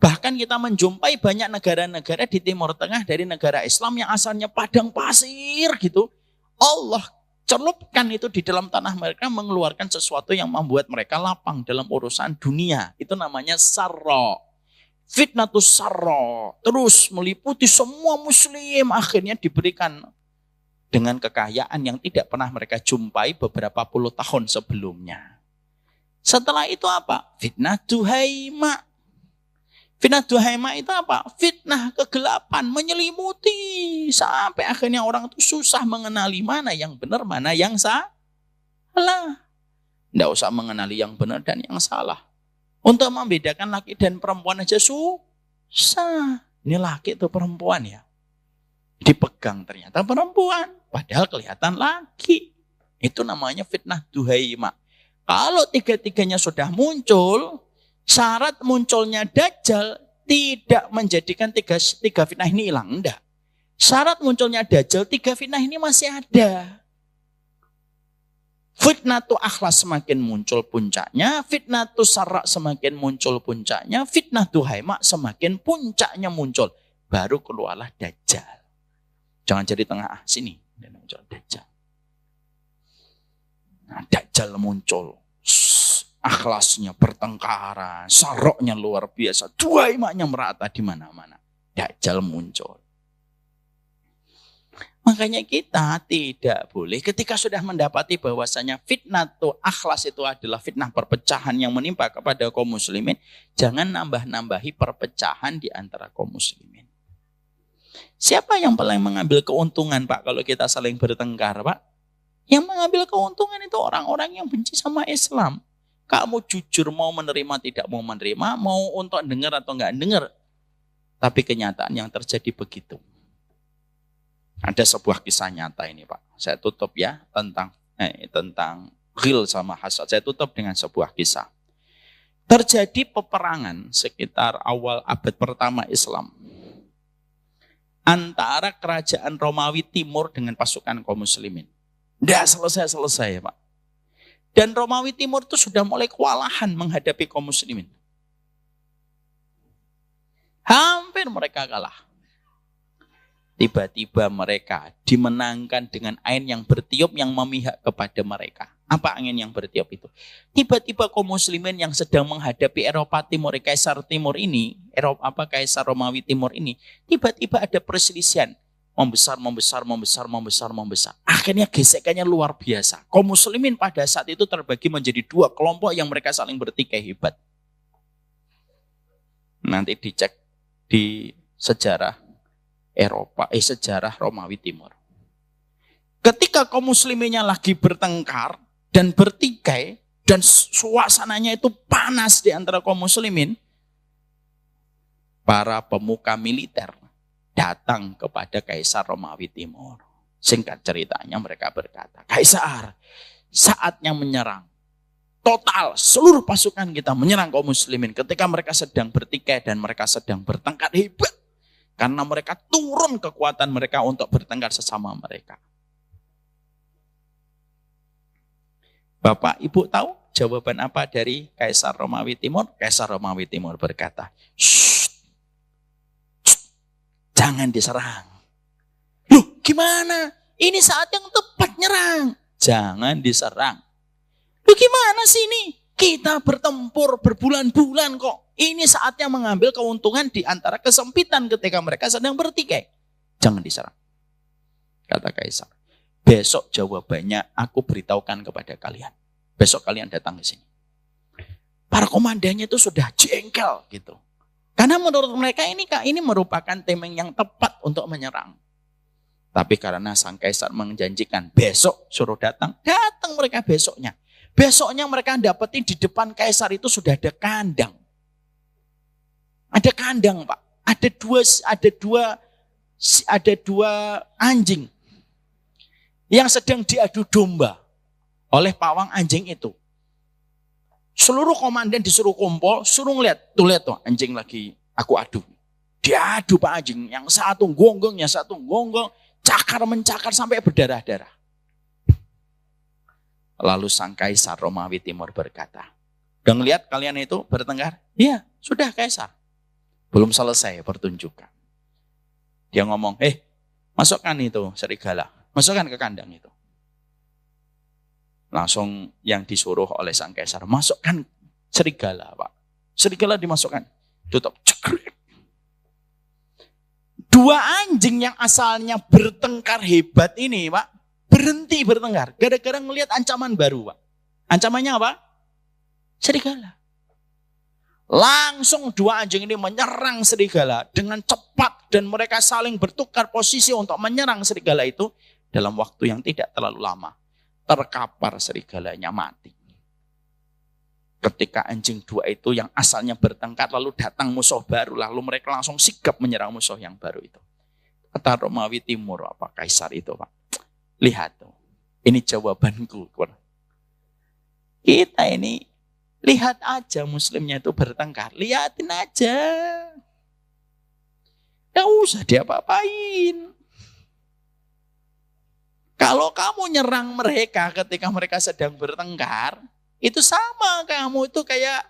Bahkan kita menjumpai banyak negara-negara di Timur Tengah dari negara Islam yang asalnya padang pasir gitu. Allah celupkan itu di dalam tanah mereka, mengeluarkan sesuatu yang membuat mereka lapang dalam urusan dunia. Itu namanya sarra. Fitnatus sarra. Terus meliputi semua muslim, akhirnya diberikan dengan kekayaan yang tidak pernah mereka jumpai beberapa puluh tahun sebelumnya. Setelah itu apa? Fitnah duhaima. Fitnah duhaima itu apa? Fitnah kegelapan menyelimuti sampai akhirnya orang itu susah mengenali mana yang benar, mana yang salah. Tidak usah mengenali yang benar dan yang salah. Untuk membedakan laki dan perempuan aja susah. Ini laki atau perempuan ya? Dipegang ternyata perempuan, padahal kelihatan laki. Itu namanya fitnah duhaima. Kalau tiga-tiganya sudah muncul, syarat munculnya Dajjal tidak menjadikan tiga fitnah ini hilang. Enggak. Syarat munculnya Dajjal, tiga fitnah ini masih ada. Fitnatul Akhlas semakin muncul puncaknya, fitnatul sarra semakin muncul puncaknya, fitnah duhaima semakin puncaknya muncul. Baru keluarlah Dajjal. Jangan jadi tengah sini. Dan muncul Dajjal. Nah, Dajjal muncul. Akhlasnya pertengkaran, saroknya luar biasa, duhaimanya merata di mana-mana. Dajjal muncul. Makanya kita tidak boleh ketika sudah mendapati bahwasanya fitnatul akhlas itu adalah fitnah perpecahan yang menimpa kepada kaum muslimin, jangan nambah-nambahi perpecahan di antara kaum muslimin. Siapa yang paling mengambil keuntungan, Pak, kalau kita saling bertengkar, Pak? Yang mengambil keuntungan itu orang-orang yang benci sama Islam. Kamu jujur mau menerima, tidak mau menerima, mau untuk dengar atau enggak dengar. Tapi kenyataan yang terjadi begitu. Ada sebuah kisah nyata ini, Pak. Saya tutup ya tentang ghil sama hasad. Saya tutup dengan sebuah kisah. Terjadi peperangan sekitar awal abad pertama Islam antara kerajaan Romawi Timur dengan pasukan kaum muslimin. Tidak selesai-selesai ya, Pak. Dan Romawi Timur itu sudah mulai kewalahan menghadapi kaum muslimin. Hampir mereka kalah. Tiba-tiba mereka dimenangkan dengan angin yang bertiup yang memihak kepada mereka. Apa angin yang bertiup itu? Tiba-tiba kaum muslimin yang sedang menghadapi Eropa Timur, Kaisar Timur ini, Kaisar Romawi Timur ini, tiba-tiba ada perselisihan. Membesar. Akhirnya gesekannya luar biasa. Kaum muslimin pada saat itu terbagi menjadi dua kelompok yang mereka saling bertikai hebat. Nanti dicek di sejarah sejarah Romawi Timur. Ketika kaum musliminnya lagi bertengkar dan bertikai dan suasananya itu panas di antara kaum muslimin, para pemuka militer datang kepada Kaisar Romawi Timur. Singkat ceritanya mereka berkata, "Kaisar, saatnya menyerang. Total seluruh pasukan kita menyerang kaum muslimin ketika mereka sedang bertikai dan mereka sedang bertengkar hebat. Karena mereka turun kekuatan mereka untuk bertengkar sesama mereka." Bapak, Ibu tahu jawaban apa dari Kaisar Romawi Timur? Kaisar Romawi Timur berkata, "Jangan diserang." Loh, gimana? Ini saat yang tepat nyerang. Jangan diserang. Loh, gimana sih ini? Kita bertempur berbulan-bulan kok. Ini saatnya mengambil keuntungan di antara kesempitan ketika mereka sedang bertikai. Jangan diserang, kata Kaisar. Besok jawabannya aku beritahukan kepada kalian. Besok kalian datang ke sini. Para komandannya itu sudah jengkel gitu. Karena menurut mereka ini merupakan timing yang tepat untuk menyerang. Tapi karena sang kaisar menjanjikan besok suruh datang mereka besoknya. Besoknya mereka dapetin di depan kaisar itu sudah ada kandang. Ada kandang, Pak. Ada dua anjing yang sedang diadu domba oleh pawang anjing itu. Seluruh komandan disuruh kumpul, suruh ngeliat. Tuh lihat tuh anjing lagi aku adu. Diadu Pak anjing. Yang satu gonggong, cakar mencakar sampai berdarah-darah. Lalu sang kaisar Romawi Timur berkata, udah ngeliat kalian itu bertengkar? Iya, sudah kaisar. Belum selesai pertunjukan. Dia ngomong, masukkan itu serigala. Masukkan ke kandang itu. Langsung yang disuruh oleh sang kaisar, masukkan serigala, Pak. Serigala dimasukkan, tutup, cekrek. Dua anjing yang asalnya bertengkar hebat ini, Pak, berhenti bertengkar. Gara-gara ngelihat ancaman baru, Pak. Ancamannya apa? Serigala. Langsung dua anjing ini menyerang serigala dengan cepat. Dan mereka saling bertukar posisi untuk menyerang serigala itu dalam waktu yang tidak terlalu lama. Terkapar serigalanya mati. Ketika anjing dua itu yang asalnya bertengkar lalu datang musuh baru. Lalu mereka langsung sigap menyerang musuh yang baru itu. Kata Romawi Timur, apa kaisar itu, Pak. Lihat tuh. Ini jawabanku. Kita ini lihat aja muslimnya itu bertengkar. Lihatin aja. Gak usah diapa-apain. Kalau kamu nyerang mereka ketika mereka sedang bertengkar, itu sama kamu itu kayak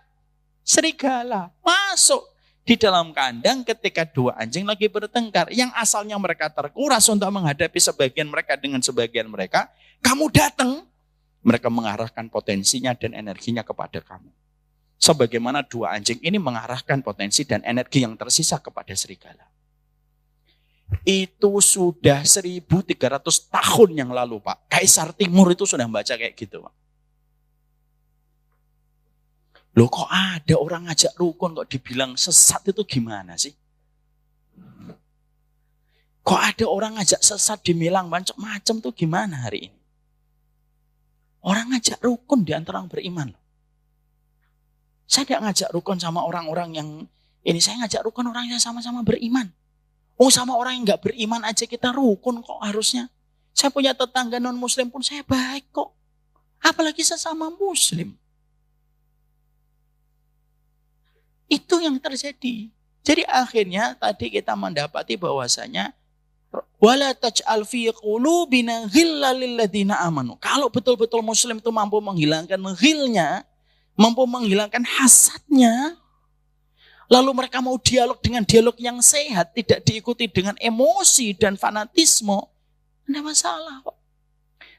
serigala. Masuk di dalam kandang ketika dua anjing lagi bertengkar. Yang asalnya mereka terkuras untuk menghadapi sebagian mereka dengan sebagian mereka. Kamu datang, mereka mengarahkan potensinya dan energinya kepada kamu. Sebagaimana dua anjing ini mengarahkan potensi dan energi yang tersisa kepada serigala. Itu sudah 1300 tahun yang lalu, Pak. Kaisar Timur itu sudah membaca kayak gitu, Pak. Loh kok ada orang ngajak rukun kok dibilang sesat itu gimana sih? Kok ada orang ngajak sesat dibilang macam-macam tuh gimana hari ini? Orang ngajak rukun di antara orang beriman. Saya tidak ngajak rukun sama orang-orang yang ini, saya ngajak rukun orang yang sama-sama beriman. Oh sama orang yang gak beriman aja kita rukun kok harusnya. Saya punya tetangga non muslim pun saya baik kok. Apalagi sesama muslim. Itu yang terjadi. Jadi akhirnya tadi kita mendapati bahwasanya wala taj'al fi qulubina ghillan lil ladzina amanu. Kalau betul-betul muslim itu mampu menghilangkan ghilnya, mampu menghilangkan hasadnya, lalu mereka mau dialog dengan dialog yang sehat, tidak diikuti dengan emosi dan fanatisme, tidak masalah, Pak.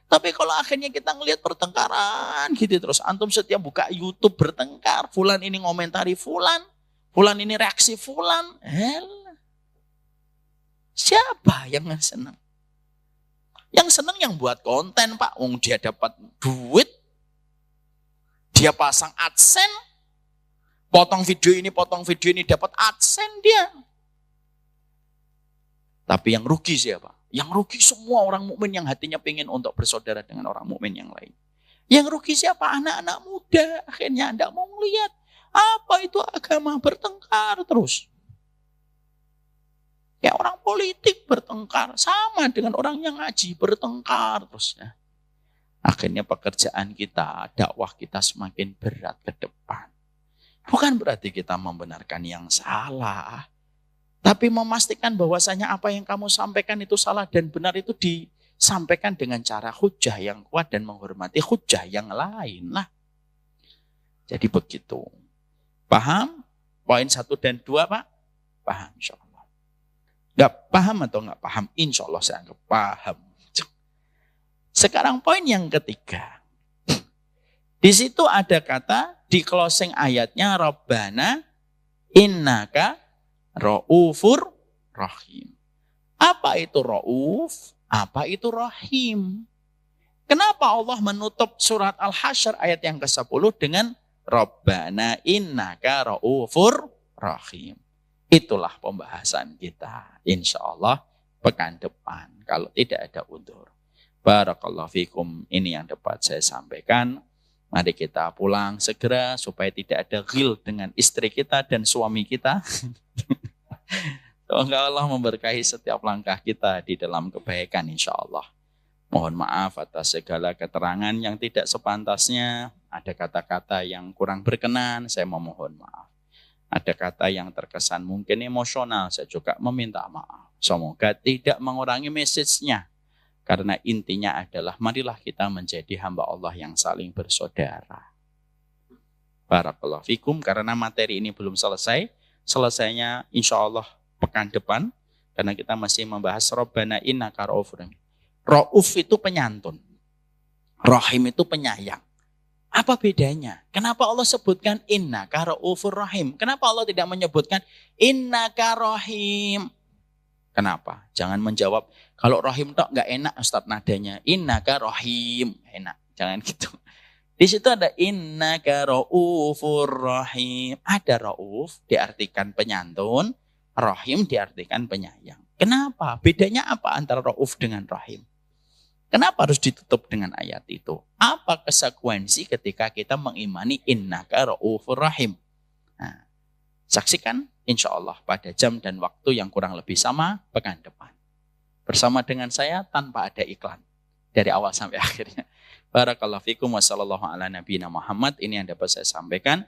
Tapi kalau akhirnya kita ngelihat pertengkaran gitu terus, antum setiap buka YouTube bertengkar, fulan ini ngomentari fulan ini reaksi fulan, siapa yang senang? Yang senang yang buat konten, Pak. Wong dia dapat duit, dia pasang AdSense, potong video ini dapat AdSense dia. Tapi yang rugi siapa? Yang rugi semua orang mukmin yang hatinya pengen untuk bersaudara dengan orang mukmin yang lain. Yang rugi siapa? Anak-anak muda. Akhirnya Anda mau melihat apa itu agama bertengkar terus. Ya orang politik bertengkar sama dengan orang yang ngaji bertengkar terus ya. Akhirnya pekerjaan kita, dakwah kita semakin berat ke depan. Bukan berarti kita membenarkan yang salah. Tapi memastikan bahwasanya apa yang kamu sampaikan itu salah dan benar itu disampaikan dengan cara hujah yang kuat dan menghormati hujah yang lain lah. Jadi begitu. Paham? Poin 1 dan 2, Pak? Paham insya Allah. Gak paham atau gak paham? Insya Allah saya anggap paham. Sekarang poin yang ketiga. Di situ ada kata di closing ayatnya Rabbana innaka Ra'ufur Rahim. Apa itu Ra'uf? Apa itu rahim? Kenapa Allah menutup surat Al-Hasyr ayat yang ke-10 dengan Rabbana innaka ra'ufur rahim. Itulah pembahasan kita. Insya Allah pekan depan. Kalau tidak ada undur. Barakallahu fikum. Ini yang dapat saya sampaikan. Mari kita pulang segera supaya tidak ada ghil dengan istri kita dan suami kita. Semoga Allah memberkahi setiap langkah kita di dalam kebaikan insya Allah. Mohon maaf atas segala keterangan yang tidak sepantasnya. Ada kata-kata yang kurang berkenan, saya memohon maaf. Ada kata yang terkesan mungkin emosional, saya juga meminta maaf. Semoga tidak mengurangi message-nya. Karena intinya adalah marilah kita menjadi hamba Allah yang saling bersaudara. Barakallahu fikum, karena materi ini belum selesai. Selesainya insya Allah pekan depan. Karena kita masih membahas Rabbana innaka ra'ufur rahim. Ra'uf itu penyantun. Rahim itu penyayang. Apa bedanya? Kenapa Allah sebutkan innaka ra'ufur rahim? Kenapa Allah tidak menyebutkan innaka rahim? Kenapa? Jangan menjawab, kalau rahim tok nggak enak Ustaz nadanya. Innaka rahim. Enak. Jangan gitu. Di situ ada innaka ra'ufur rahim. Ada ra'uf diartikan penyantun. Rahim diartikan penyayang. Kenapa? Bedanya apa antara ra'uf dengan rahim? Kenapa harus ditutup dengan ayat itu? Apa konsekuensi ketika kita mengimani innaka ra'ufur rahim? Nah, saksikan insya Allah pada jam dan waktu yang kurang lebih sama pekan depan. Bersama dengan saya tanpa ada iklan. Dari awal sampai akhirnya. Barakallahu fikum wa sallallahu ala nabiyina Muhammad. Ini yang dapat saya sampaikan.